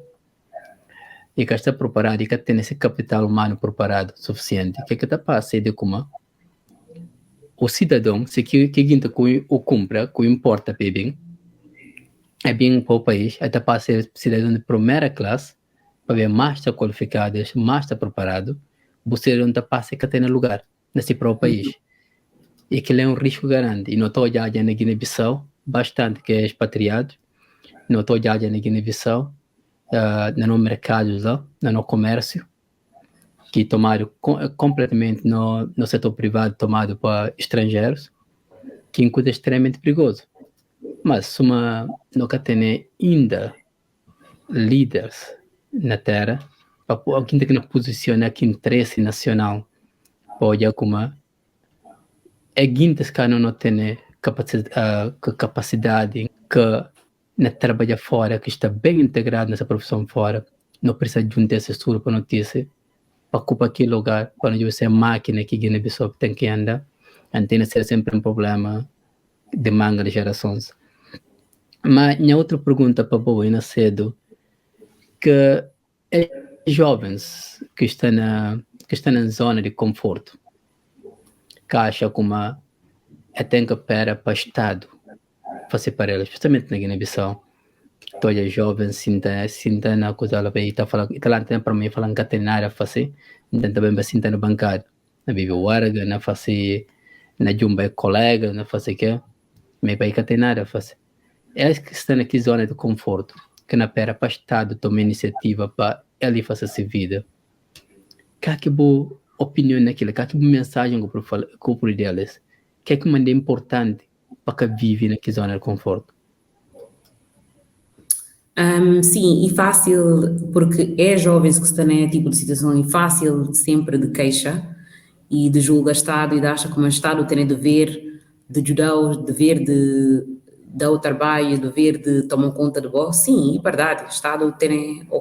e que tem esse capital humano preparado suficiente, que está para ser de como o cidadão, se que o compra, que importa bem, é bem para o país, até para ser cidadão de primeira classe, para ver mais qualificado, mais preparado, você não está passando que tem lugar nesse próprio país. E que é um risco grande. E não estou já na Guiné-Bissau, bastante que é expatriado, não estou já na Guiné-Bissau, no mercado lá, no comércio, que tomaram completamente no setor privado, tomado para estrangeiros, que é uma coisa extremamente perigoso. Mas nunca tem ainda líderes na terra, para alguém que não posiciona aqui interesse nacional, pode como é guindas que não tem capacidade que não trabalha fora, que está bem integrado nessa profissão fora, não precisa de um desse estudo para notícia, para ocupar aquele lugar, para não ser máquina que Guiné-Bissau tem que andar, então ser sempre um problema de manga de gerações. Mas minha outra pergunta para boa ainda cedo, que é jovens que estão na zona de conforto, que acham como tem que para o Estado fazer para elas, especialmente na Guiné-Bissau. Todos os jovens sinta na coisa lá bem, está falando para mim falando que tem nada a fazer, então também vai sentar no bancário, na vive o Arga, na fazer na jumba colega, na fazer que me vai que tem nada a fazer. Elas que estão aqui zona de conforto, que na para o Estado tomar iniciativa para ele fazer essa vida. Que bo opinião naquilo, que mensagem que eu por deles, que é importante para que vive naquela zona de conforto. Sim, e fácil, porque é jovens que estão nesse tipo de situação e fácil sempre de queixa e de julgar o Estado e de achar que o Estado tem o dever de ajudar, o dever de dar o trabalho, o dever de tomar conta de vós. Sim, é verdade, o Estado tem, ou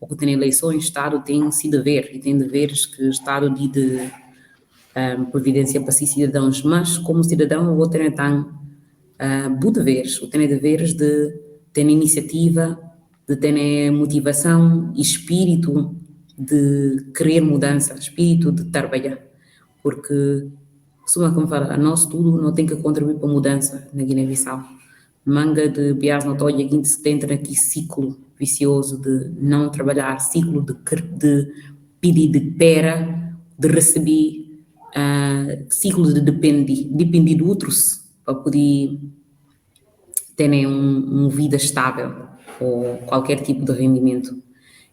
que tem eleições, o Estado tem esse dever e tem deveres que o Estado diz de providência para si cidadãos, mas como cidadão eu vou ter então deveres, eu tenho deveres de ter iniciativa, de ter motivação e espírito de querer mudança, espírito de trabalhar, porque como fala, a nós tudo não tem que contribuir para a mudança na Guiné-Bissau. Manga de bias não toia que se entra aqui ciclo vicioso de não trabalhar, ciclo de pedir de pera, de receber, ciclo de depender de outros para poder terem uma vida estável ou qualquer tipo de rendimento.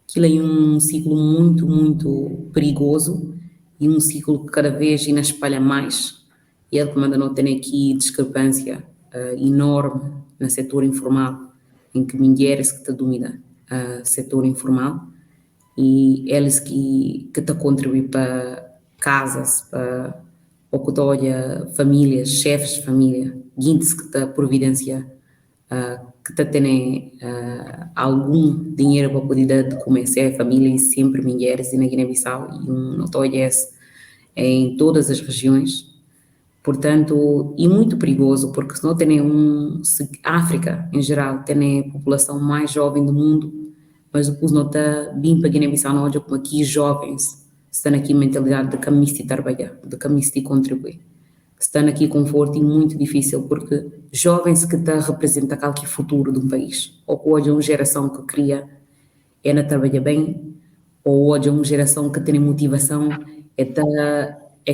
Aquilo é um ciclo muito, muito perigoso e um ciclo que cada vez ainda espalha mais. E ele comanda não tem aqui discrepância enorme no setor informal, em que mulheres que domina o setor informal e eles que estão a contribuir para casas, para o que olha famílias, chefes de família, guindes que está providência, que está tendo algum dinheiro para poder dar de comer, se é família e sempre mulheres e na Guiné-Bissau e não olha em todas as regiões. Portanto, e muito perigoso, porque senão tem África, em geral, tem a população mais jovem do mundo, mas depois não está bem para Guiné-Bissau, não olha como aqui jovens estão aqui mentalidade de caminho de trabalhar, de caminho de contribuir. Estão aqui conforto e muito difícil, porque jovens que representam aquele futuro de um país, ou que hoje é uma geração que cria é na trabalhar bem, ou hoje é uma geração que tem motivação, é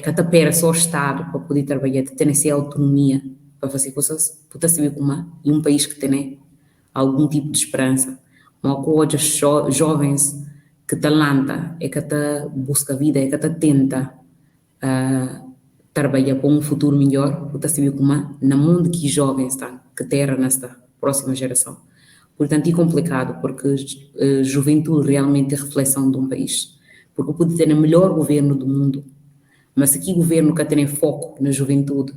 que até pera só o Estado para poder trabalhar, ter essa autonomia para fazer coisas, para saber como é, e um país que tem algum tipo de esperança. Mas hoje os jovens que talanta, é que até busca vida, é que até tenta trabalhar para um futuro melhor, para saber como é, na mundo que jovens estão, que terra nesta próxima geração. Portanto, é complicado, porque a juventude realmente é a reflexão de um país. Porque pode ter o melhor governo do mundo, mas se aqui o governo que tem foco na juventude,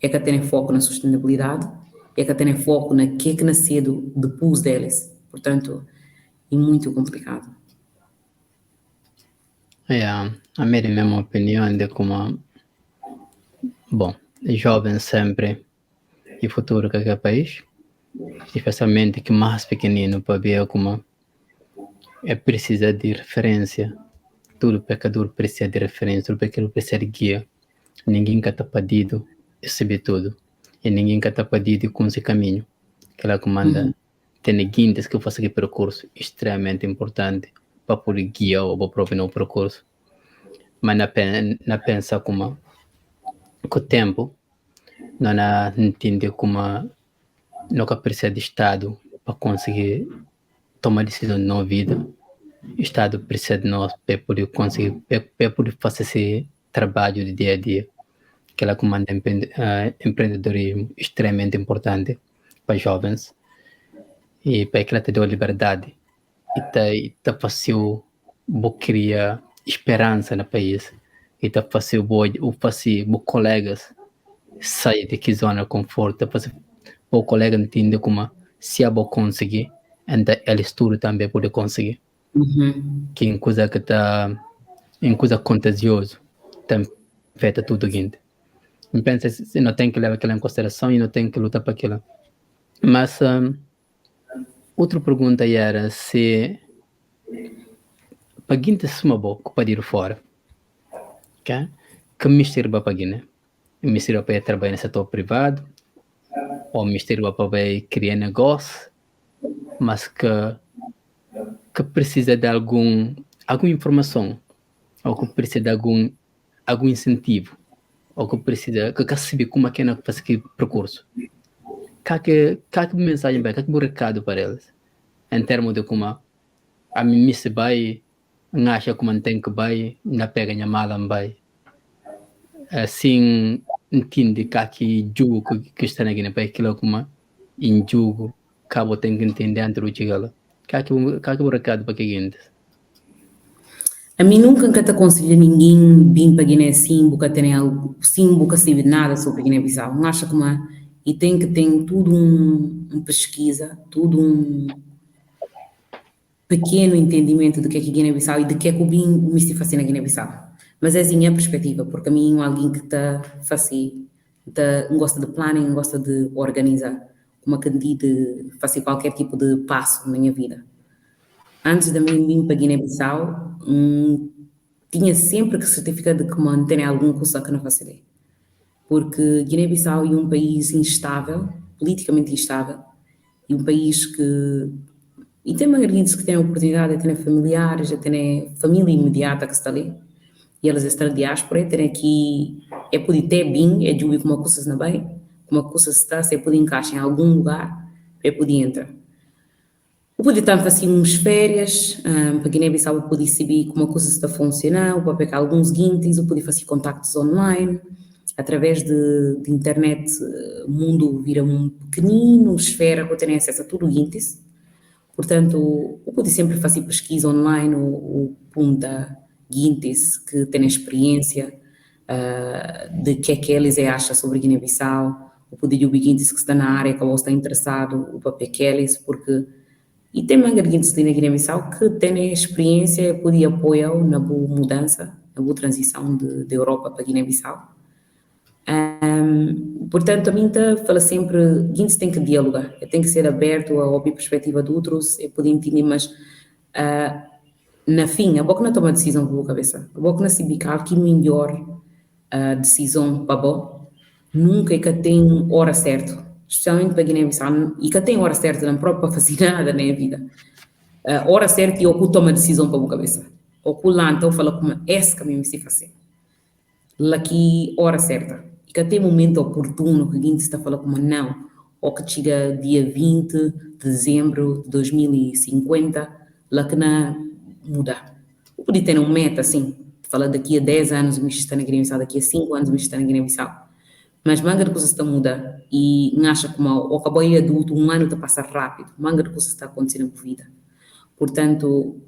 é que tem foco na sustentabilidade, é que tem foco na que nascido depois deles. Portanto, é muito complicado. A minha mesma opinião de como, bom, jovens sempre e futuro que é país, especialmente que mais pequenino para ver como é precisa de referência. Todo pecador precisa de referência, todo pecador precisa de guia. Ninguém que está pedido receber tudo. E ninguém que está pedido com esse caminho. Que ela comanda tem guindas que façam aquele percurso extremamente importante para poder guiar o próprio percurso. Mas na pensa como com o tempo, não entende como nunca precisa de Estado para conseguir tomar decisão na vida. O Estado precisa de nós para poder conseguir, para poder fazer esse trabalho de dia a dia. Que ela comanda empreendedorismo extremamente importante para jovens e para que ela te dê a liberdade e tá fácil criar esperança no país e tá fácil fazer colegas sair de que zona de conforto, fazer o colega entender como se é bom conseguir, então ele estuda também pode conseguir. Que em coisa que tá em coisa contagioso tem feito tudo guinte. Eu penso se não tem que levar aquilo em consideração e não tem que lutar para aquilo. Mas outra pergunta era se para guinte se uma boa para ir fora, ok? Que mistério para Guiné? Mistério para trabalhar no setor privado ou mistério para criar negócio, mas que precisa de alguma informação ou que precisa de algum incentivo ou que precisa que quer saber como é que faz aquele percurso. Que mensagem vai, que recado para eles em termos de como a mim se vai acha que mantém que vai, na pega a mala vai. Assim, entende que aqui jogo que está na Guiné, para aquilo como em jogo, cabo tem que entender entre o chegala. Que o recado para que gente. A mim nunca te aconselho ninguém vir para Guiné sim, porque tem algo, sim, porque sabe nada sobre Guiné-Bissau. Não acha como é? E tem que ter tudo um pesquisa, tudo um pequeno entendimento do que é Guiné-Bissau e de que é que o bem me se faz na Guiné-Bissau. Mas é assim a perspectiva, porque a mim é alguém que está fácil, gosta de planning, gosta de organizar, uma quantidade de fazer qualquer tipo de passo na minha vida. Antes de mim vir para Guiné-Bissau, tinha sempre que certificar de que mantém algum curso que não facilite. Porque Guiné-Bissau é um país instável, politicamente instável, e um país que... E tem maiorinhos que têm a oportunidade de ter familiares, de ter família imediata que está ali, e elas estão na diáspora, e tem aqui... É poder ter bem, é de como coisas na bem, como coisas está, se é poder encaixar em algum lugar, é poder entrar. Eu podia estar fazendo umas férias, para Guiné-Bissau eu podia saber como a coisa está a funcionar, eu podia pegar alguns guintes, eu podia fazer contactos online, através de internet, o mundo vira um pequenino esfera que eu tenho acesso a tudo guintes, portanto, eu podia sempre fazer pesquisa online, o punta guintes que tem experiência, de que eles acham sobre Guiné-Bissau, eu podia ouvir guintes que está na área, que ou está interessado, o papel que eles, porque e tem mangarinhos de Guiné-Bissau que têm experiência e podia apoiar na boa mudança, na boa transição de Europa para Guiné-Bissau. Portanto, a mim fala sempre, Guinness tem que dialogar, tem que ser aberto a ouvir a perspectiva de outros, eu podia entender, mas na fim, a boca não toma decisão com a cabeça, a boca não se bicar que melhor decisão para bom, nunca é que tem hora certa, especialmente para Guiné-Bissau, e que tem hora certa não própria para fazer nada na vida. Hora certa e o que toma decisão para a cabeça. O que lá então fala como esse caminho se fazer. Lá que hora certa. E que tem momento oportuno que a gente está falando como não, ou que chega dia 20 de dezembro de 2050, lá que não muda. Eu podia ter uma meta assim, fala daqui a 10 anos me está na Guiné-Bissau, daqui a 5 anos me está na Guiné-Bissau. Mas manga de coisas está a mudar e não acha como o acabou de adulto, um ano está a passar rápido, manga de coisas está acontecendo na vida. Portanto,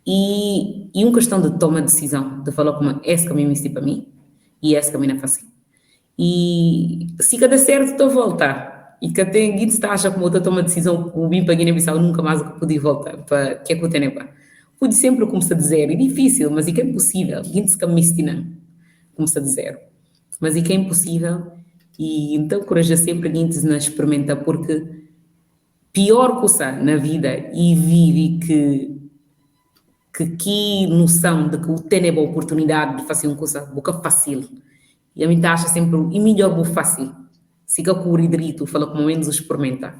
e uma questão de toma de decisão, de falar como esse caminho é para mim e esse caminho é fácil. E se cada certo, estou a voltar. E que até ninguém está a achar como outra toma de decisão, o bem para Guiné-Bissau nunca mais podia voltar, para que é que eu tenho para. Pude sempre começar de zero, é difícil, mas é que é possível. Ninguém se caminha começar de zero. Mas é que é impossível e então coraja sempre ninguém a experimentar, porque pior coisa na vida e vive que noção de que o ter a oportunidade de fazer uma coisa boca fácil e a mim acha sempre e melhor vou fazer se que o direito fala como menos experimenta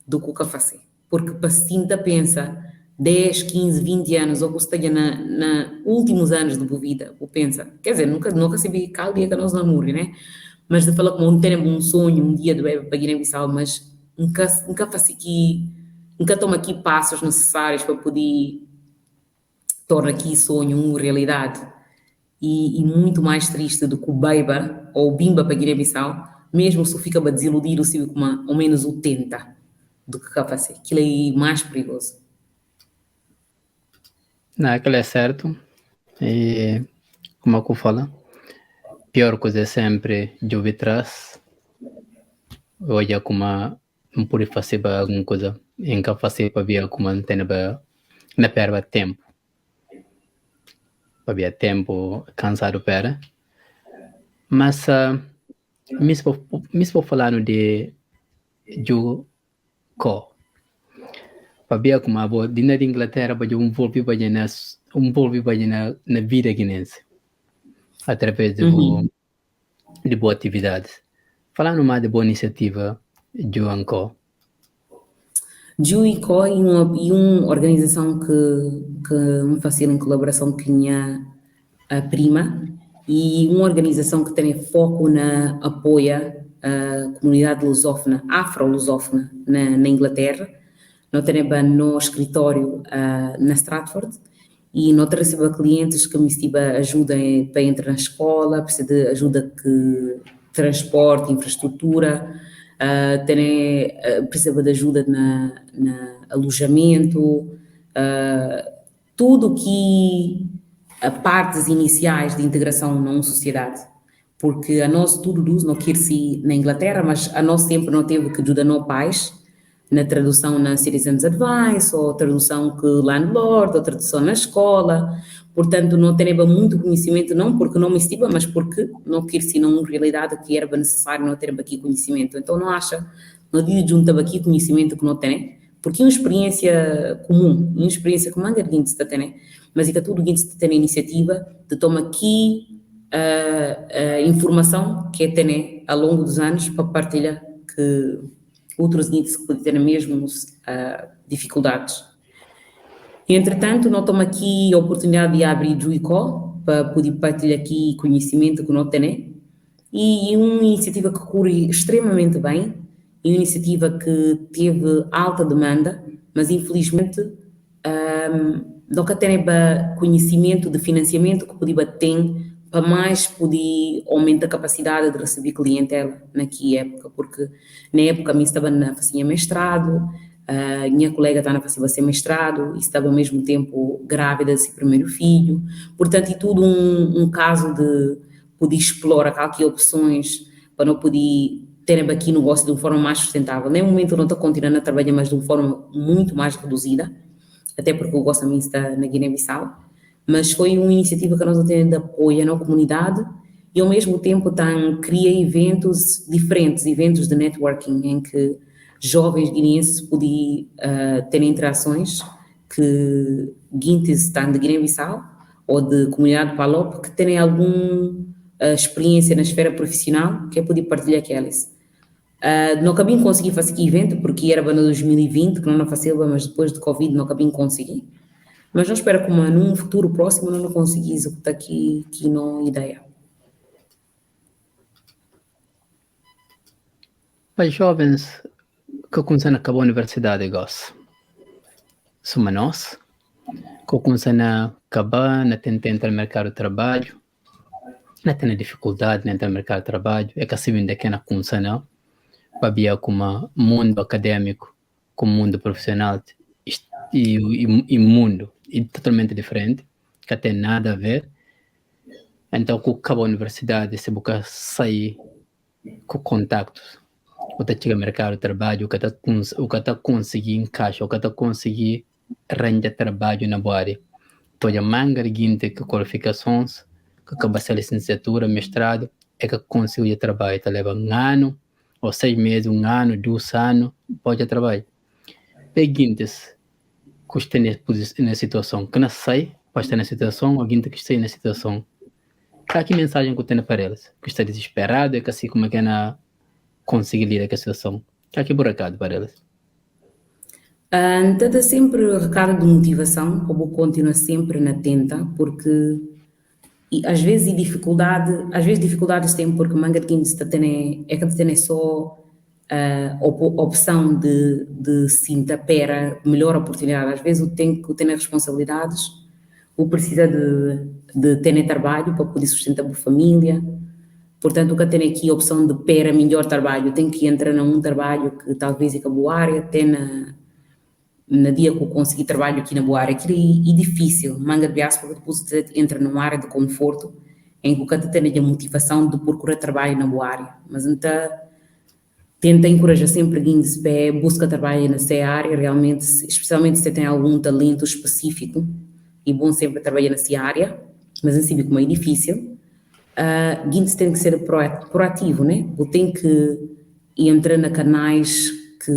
do que o que fazer porque para sinta pensa 10, 15, 20 anos ou que esteja na últimos anos de boa vida ou pensa, quer dizer, nunca se vê cada dia que nós não morre, né? Mas de falar como ter um sonho um dia de bebê para Guiné-Bissau, mas nunca faço aqui, nunca tomo aqui passos necessários para poder tornar aqui sonho uma realidade. E muito mais triste do que o Beiba ou o Bimba para Guiné-Bissau, mesmo se fica a desiludir o Silvio com ao menos o tenta do que capaz. Aquilo é mais perigoso. Não, aquilo é certo. E como é que eu falo? Pior coisa é sempre de ouvir atrás. Olha como não pode fazer alguma coisa. Em que fazer para ver como não tem na perda tempo. Para ver tempo cansado para. Mas mesmo falando de jogo co. Para ver como a boa dentro da Inglaterra para um envolver na vida guinense através de boas atividades. Falando mais de boa iniciativa, Joanco. Juico e uma organização que me facilita em colaboração com a prima e uma organização que tem foco na apoia a comunidade lusófona, afro-lusófona na Inglaterra. Nós temos no escritório na Stratford e não recebo clientes que me ajuda para entrar na escola, precisa de ajuda que transporte, infraestrutura, precisa de ajuda na alojamento, tudo que a partes iniciais de integração numa sociedade, porque a nós tudo não quer ser na Inglaterra, mas a nós sempre não teve que ajudar no pais, na tradução na Citizens Advice, ou tradução que landlord, ou tradução na escola, portanto não tenho muito conhecimento, não porque não me estima, mas porque não quer ser uma realidade que era necessário não ter aqui conhecimento, então não acha, não digo juntar aqui conhecimento que não tem, porque é uma experiência comum, a gente está tendo, mas é que tudo que está tendo a iniciativa de tomar aqui a informação que tem ao longo dos anos para partilhar que outros índices que podem ter mesmo dificuldades. Entretanto, nós temos aqui a oportunidade de abrir o Juicó para poder partilhar aqui conhecimento que nós temos, e é uma iniciativa que corre extremamente bem, é uma iniciativa que teve alta demanda, mas infelizmente nunca tem conhecimento de financiamento que podia ter para mais poder aumentar a capacidade de receber clientela naquela época, porque na época a mim estava a fazer mestrado, a minha colega estava a fazer mestrado e estava ao mesmo tempo grávida de seu primeiro filho, portanto é tudo um caso de poder explorar aquelas opções para não poder ter aqui negócio de uma forma mais sustentável. Nem momento não estou continuando a trabalhar, mas de uma forma muito mais reduzida, até porque o gosto também está na Guiné-Bissau, mas foi uma iniciativa que nós temos de apoio na comunidade e ao mesmo tempo cria eventos diferentes, eventos de networking em que jovens guineenses podem ter interações que guintes estão de Guiné-Bissau ou de comunidade Palop que têm alguma experiência na esfera profissional que é poder partilhar aquelas. Não acabei de conseguir fazer aqui evento porque era para 2020 que não fazia, mas depois de Covid não acabei de conseguir. Mas não espero que num futuro próximo não consiga executar aqui não ideia. Para jovens que começam a acabar a universidade, gosto. Somos nós, que começam a acabar, não tentam entrar no mercado de trabalho, não tem dificuldade de entrar no mercado de trabalho, é que assim ainda que não começa não, para ver como mundo acadêmico, como mundo profissional e mundo é totalmente diferente, que tem nada a ver. Então, quando acaba a universidade, se busca sair com contactos, o que chega ao mercado de trabalho, o que está conseguindo encaixar, o que está conseguindo arranjar trabalho na boa área. Então, a manga de qualificações, que acaba a licenciatura, mestrado, é que conseguiu trabalho, está leva 1 ano, ou 6 meses, 1 ano, 2 anos, pode trabalhar. Peguintes, que estão na situação, que não sai, pode estar na situação, alguém que está na situação. Que mensagem que eu tenho para eles? Que está desesperado, é que assim como é que não conseguir lidar com a situação. Que recado para eles? Então, sempre o recado de motivação, como continua sempre na tenta, porque às vezes dificuldades tem porque manga de quem está tendo é que tem só a opção de sinta pera melhor oportunidade. Às vezes tem responsabilidades, ou precisa de ter trabalho para poder sustentar a família. Portanto, o que tem aqui a opção de pera melhor trabalho, tem que entrar num trabalho que talvez é boa área, tem na dia que eu consegui trabalho aqui na boa área, que é difícil, manga de bias, porque depois entra numa área de conforto, em que o cara tem a motivação de procurar trabalho na boa área, mas então tenta encorajar sempre a busca trabalho nessa área, realmente, especialmente se tem algum talento específico, é bom sempre trabalhar nessa área, mas em si como é difícil, Guinness tem que ser proativo, né? Ou tem que entrar na canais que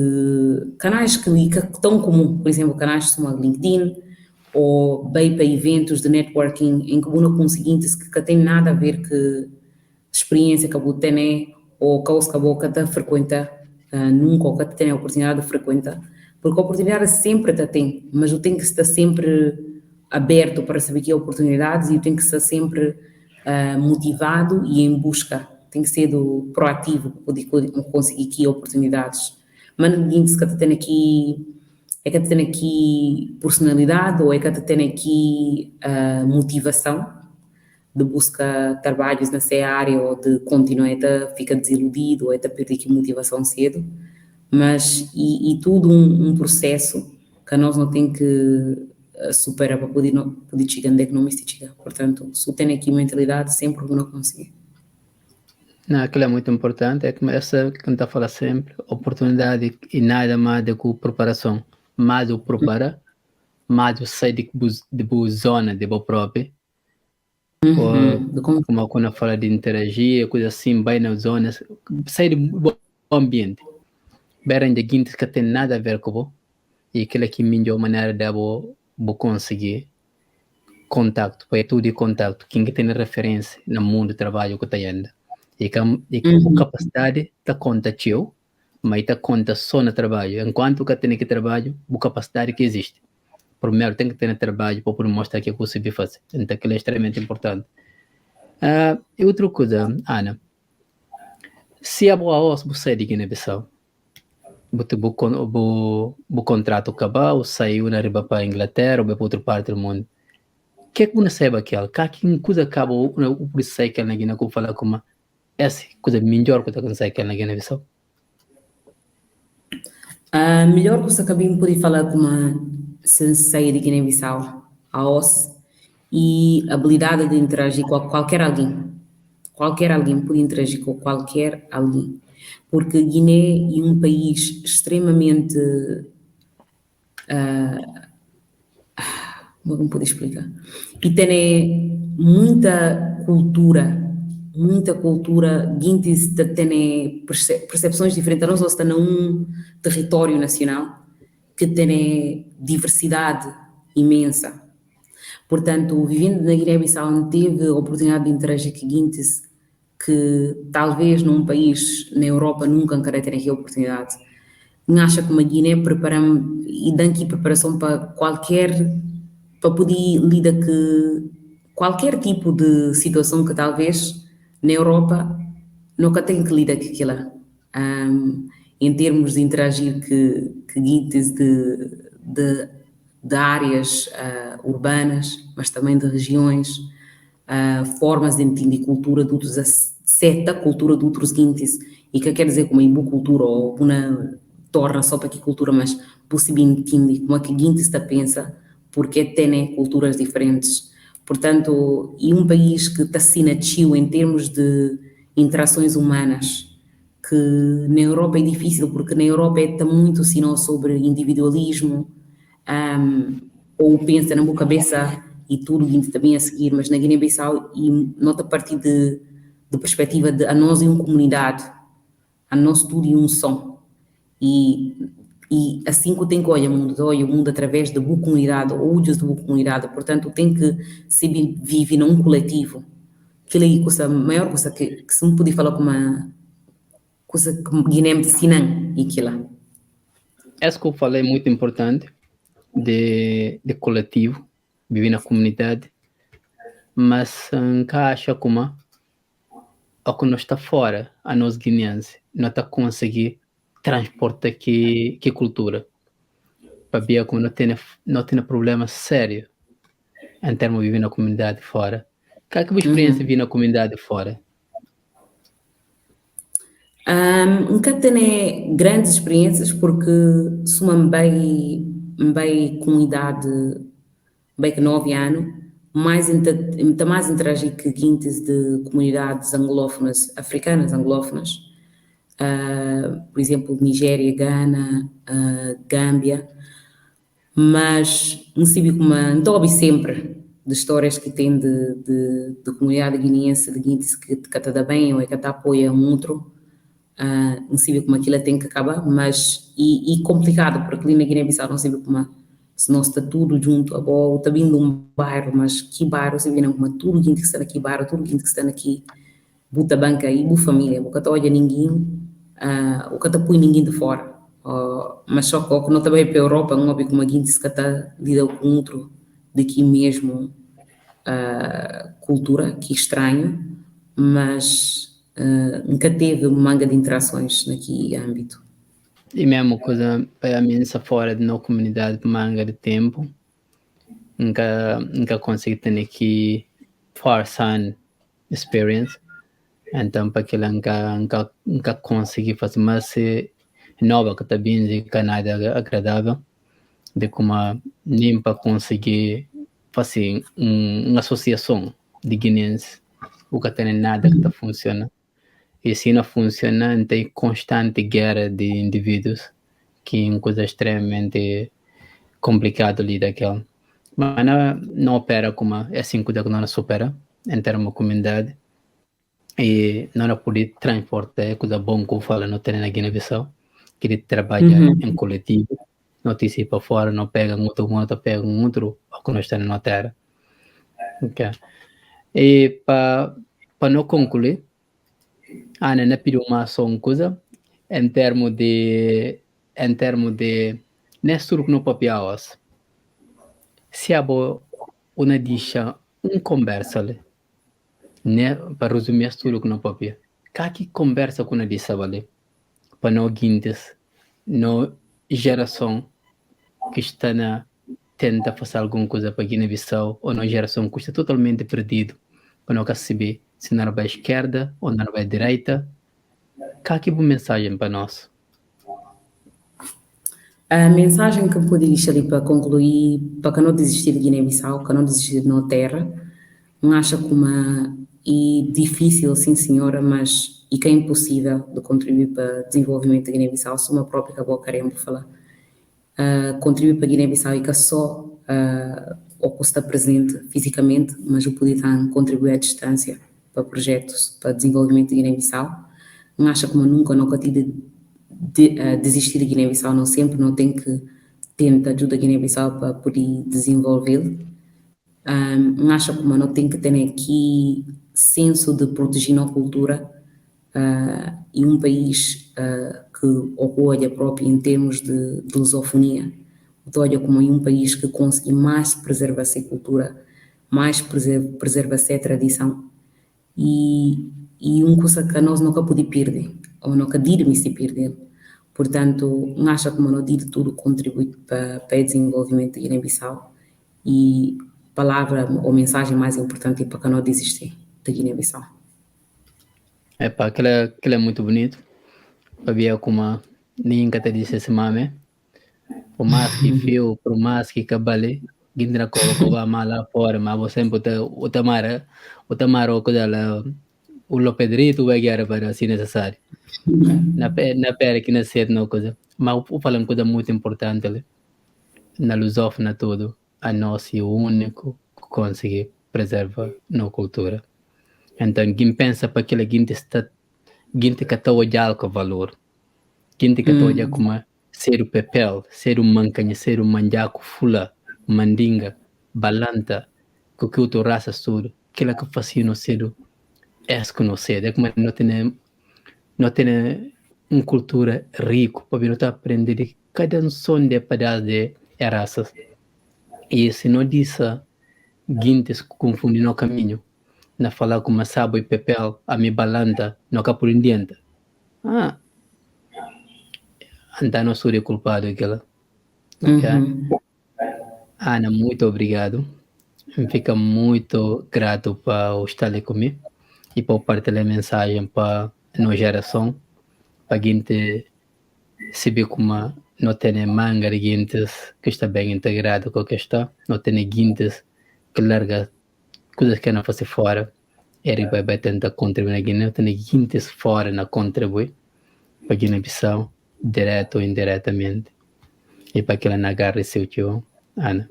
estão comum, por exemplo, canais como a LinkedIn, ou bem para eventos de networking em que uno com seguintes que tem nada a ver com experiência que você tem, ou causa que você frequenta, nunca ou que tem a oportunidade de frequentar, porque a oportunidade sempre tem, mas eu tenho que estar sempre aberto para saber que há oportunidades e eu tenho que estar sempre motivado e em busca, tem que ser proativo para poder conseguir aqui oportunidades. Mas ninguém se que tem aqui é que tem aqui personalidade ou é que tem aqui motivação de buscar trabalhos nessa área ou de continuar a ficar desiludido ou a perder aqui motivação cedo, mas e tudo um processo que nós não tem que superar para poder chegar onde é que não me chega. Portanto, se tem aqui mentalidade, sempre vou não conseguir. Não, aquilo é muito importante, é que essa que a gente fala sempre, oportunidade e nada mais do que preparação. Mais o prepara, mais o sai de boa zona, de boa própria. Como quando fala de interagir, coisa assim, bem na zona, sai de bom ambiente. Bem de guintes que tem nada a ver com você, e aquilo que melhor maneira de você conseguir contato, para tudo de contato, quem tem referência no mundo do trabalho que está indo. E a capacidade está conta teu, mas está conta só no trabalho. Enquanto que tem que trabalho, a capacidade que existe. Primeiro tem que ter trabalho para poder mostrar que é possível fazer. Então aquilo é extremamente importante. E outra coisa, Ana, se a boa você de Guiné-Bissau, o contrato acabar, ou saiu na riba para a Inglaterra, ou para outra parte do mundo, o que é que você sabe aquilo? Que coisa acaba o preço que na Guiné, que eu falo como essa coisa melhor que você consegue na Guiné-Bissau? A melhor coisa que eu podia falar com uma sensei de Guiné-Bissau, a OS, e a habilidade de interagir com qualquer alguém. Qualquer alguém pode interagir com qualquer alguém. Porque Guiné é um país extremamente... como posso explicar? E tem muita guintes tem percepções diferentes. Não só está num território nacional que tem diversidade imensa. Portanto, vivendo na Guiné-Bissau, não teve a oportunidade de interagir com guintes que talvez num país na Europa nunca terem aqui a oportunidade. Acha que uma Guiné preparamos e dá aqui preparação para poder lidar com qualquer tipo de situação que talvez na Europa nunca tem que lidar com aquilo. Em termos de interagir com guites de áreas urbanas, mas também de regiões, formas de entender cultura de outros, certa cultura de outros guintes, e que quer dizer como uma cultura ou uma torna só para que cultura, mas possível entender como é que guintes está pensa, porque tem culturas diferentes. Portanto, e um país que está se nasceu em termos de interações humanas, que na Europa é difícil, porque na Europa está muito sinal sobre individualismo, ou pensa na boa cabeça e tudo e também a seguir, mas na Guiné-Bissau e nota a partir de perspectiva de a nós e uma comunidade, a nós tudo e um som. E assim que eu tenho que olhar o mundo através da boa comunidade, olhos da boa comunidade, portanto tem que se vive num coletivo. Aquilo aí, a maior coisa que se me puder falar com uma coisa que Guiné me ensina e aquilo. Essa que eu falei é muito importante, de coletivo, viver na comunidade, mas encaixa como ao que nós está fora, a nós guineenses, não está conseguir transportar que cultura. Para ver como não tem problema sério em termos de viver na comunidade fora. Qual é a experiência de viver na comunidade fora? Nunca tenho grandes experiências porque sou uma bem com idade bem que 9 anos, mais interagir com guintes de comunidades anglófonas, africanas anglófonas, por exemplo, Nigéria, Gana, Gâmbia, mas não sei como então sempre de histórias que tem de comunidade guineense, de guintes que está bem ou é que está apoia um outro, não sei como aquilo tem que acabar, mas e complicado, porque ali na Guiné-Bissau não sei como se não está tudo junto, agora está vindo um bairro, mas que bairro, se viram como tudo que está aqui, bairro, tudo que está aqui, buta banca e bu família, o que está olha ninguém, o que está põe ninguém de fora, mas só que não está bem para a Europa, não é como a guinte que está lida com outro daqui mesmo, cultura, que estranho, mas nunca teve manga de interações naquele âmbito. E mesmo coisa para mim fora de nossa comunidade manga de tempo, nunca consegui ter aqui first-hand experience. Então, para aquilo nunca consegui fazer, mas nova que também de Canadá agradável, de como nem para conseguir fazer uma associação de guineenses, o que tem nada que funciona. E se não funciona, tem constante guerra de indivíduos, que é uma coisa extremamente complicada ali daquela. Mas não opera como é assim que não supera, em termos de comunidade. E não pode transportar, é coisa bom que eu falo, não tem na Guiné-Bissau, que ele trabalha em coletivo, não te para fora, não pega um outro, pega um outro, que nós estamos na terra. Okay. E para não concluir, Ana, não pediu uma só uma coisa, em termos de nestor que não papel, se há uma dicha, conversa ali, né, para resumir tudo que não papel, que conversa com a dicha ali, para não guindes, não geração que está na tenta fazer alguma coisa para Guiné-Bissau, ou não geração que está totalmente perdido, para não saber se não vai à esquerda ou não vai à direita, que boa mensagem para nós. A mensagem que eu pude deixar ali para concluir, para que não desistir de Guiné-Bissau, que não desistir de nossa terra, não acha como é difícil, sim senhora, mas e que é impossível de contribuir para o desenvolvimento da Guiné-Bissau, se uma própria acabou querendo falar. Contribuir para a Guiné-Bissau e que só ou que está presente fisicamente, mas o poder contribuir à distância para projetos, para desenvolvimento de Guiné-Bissau. Não acha como nunca tive desistir de Guiné-Bissau, não sempre, não tem que ter ajuda Guiné-Bissau para poder desenvolvê-lo. Não acha como não tem que ter aqui senso de proteger a cultura e um país que olha próprio em termos de lusofonia, olha como um país que consegue mais preservar a cultura, mais preserva a tradição e coisa que nós nunca podemos perder, ou nunca diremos se perder. Portanto, acho que não de tudo contribui para o desenvolvimento de Guiné-Bissau e palavra ou mensagem mais importante é para que não desistir de Guiné-Bissau. Aquilo é muito bonito. Para ver como ninguém te disse esse mame. Por mais que fio, por mais que cabale, guindra coloca mal lá fora, mas você sempre o tamara o lopedrito vai guiar para se necessário. Na pera que na sede não coisa. Mas eu falo uma coisa muito importante ali. Na lusófona tudo, a nós é o único que consegue preservar a cultura. Então, quem pensa para aquele gente está gente que está olhando com valor. Gente que está olhando como ser o papel, ser o mancanha, ser o manjaco, fula, mandinga, balanta, que o teu raça tudo. Aquilo que fazia no cedo é desconhecido. É como não tem uma cultura rica para não aprender de cada um som de pedaço de raças. E se não diz guintes confundir no caminho, na falar como sabo e papel, a me balanta, no capo indiante. Então não sou culpado aquela. Ana, muito obrigado. Fica muito grato para estar ali comigo e para partilhar a mensagem para a nova geração, para a gente saber como não tem manga de guintes que está bem integrado com a questão, não tem guintes que larga coisas que não fazem fora. Ele vai tentar contribuir na Guiné, tem guintes fora na contribuir para a Guiné-Bissau, direto ou indiretamente. E para que ela não agarre seu tio, Ana.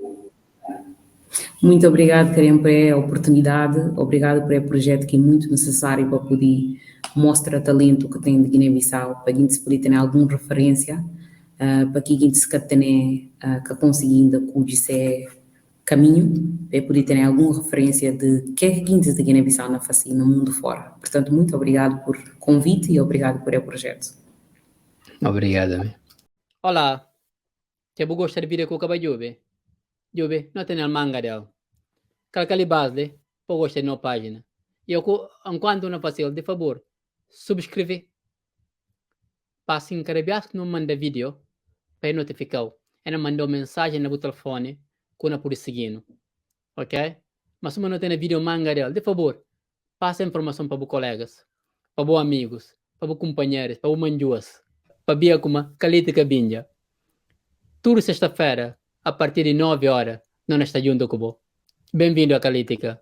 Muito obrigado, Karen, por a oportunidade, obrigado por esse projeto que é muito necessário para poder mostrar o talento que tem de Guiné-Bissau, para a gente poder ter alguma referência, para que a gente se tenha que conseguindo conhecer caminho, para poder ter alguma referência de que é que a gente de Guiné-Bissau não faz no mundo fora. Portanto, muito obrigado por convite e obrigado por esse projeto. Obrigado, amigo. Olá, você gosta de vir com o Cabajube? Jube, não tem manga dela. Calcali base, para gostar na página. E eu, enquanto não passei, de favor, subscrever. passa em carabias que não manda vídeo para notificar. Ela mandou mensagem no telefone quando por seguindo. Ok? Mas se não tem vídeo manga dele, de favor, passa a informação para os colegas, para os amigos, para os companheiros, para os manjuas, para a como Calitica Binja. Tudo sexta-feira, a partir de 9 horas, não está junto com você. Bem-vindo a Calitica.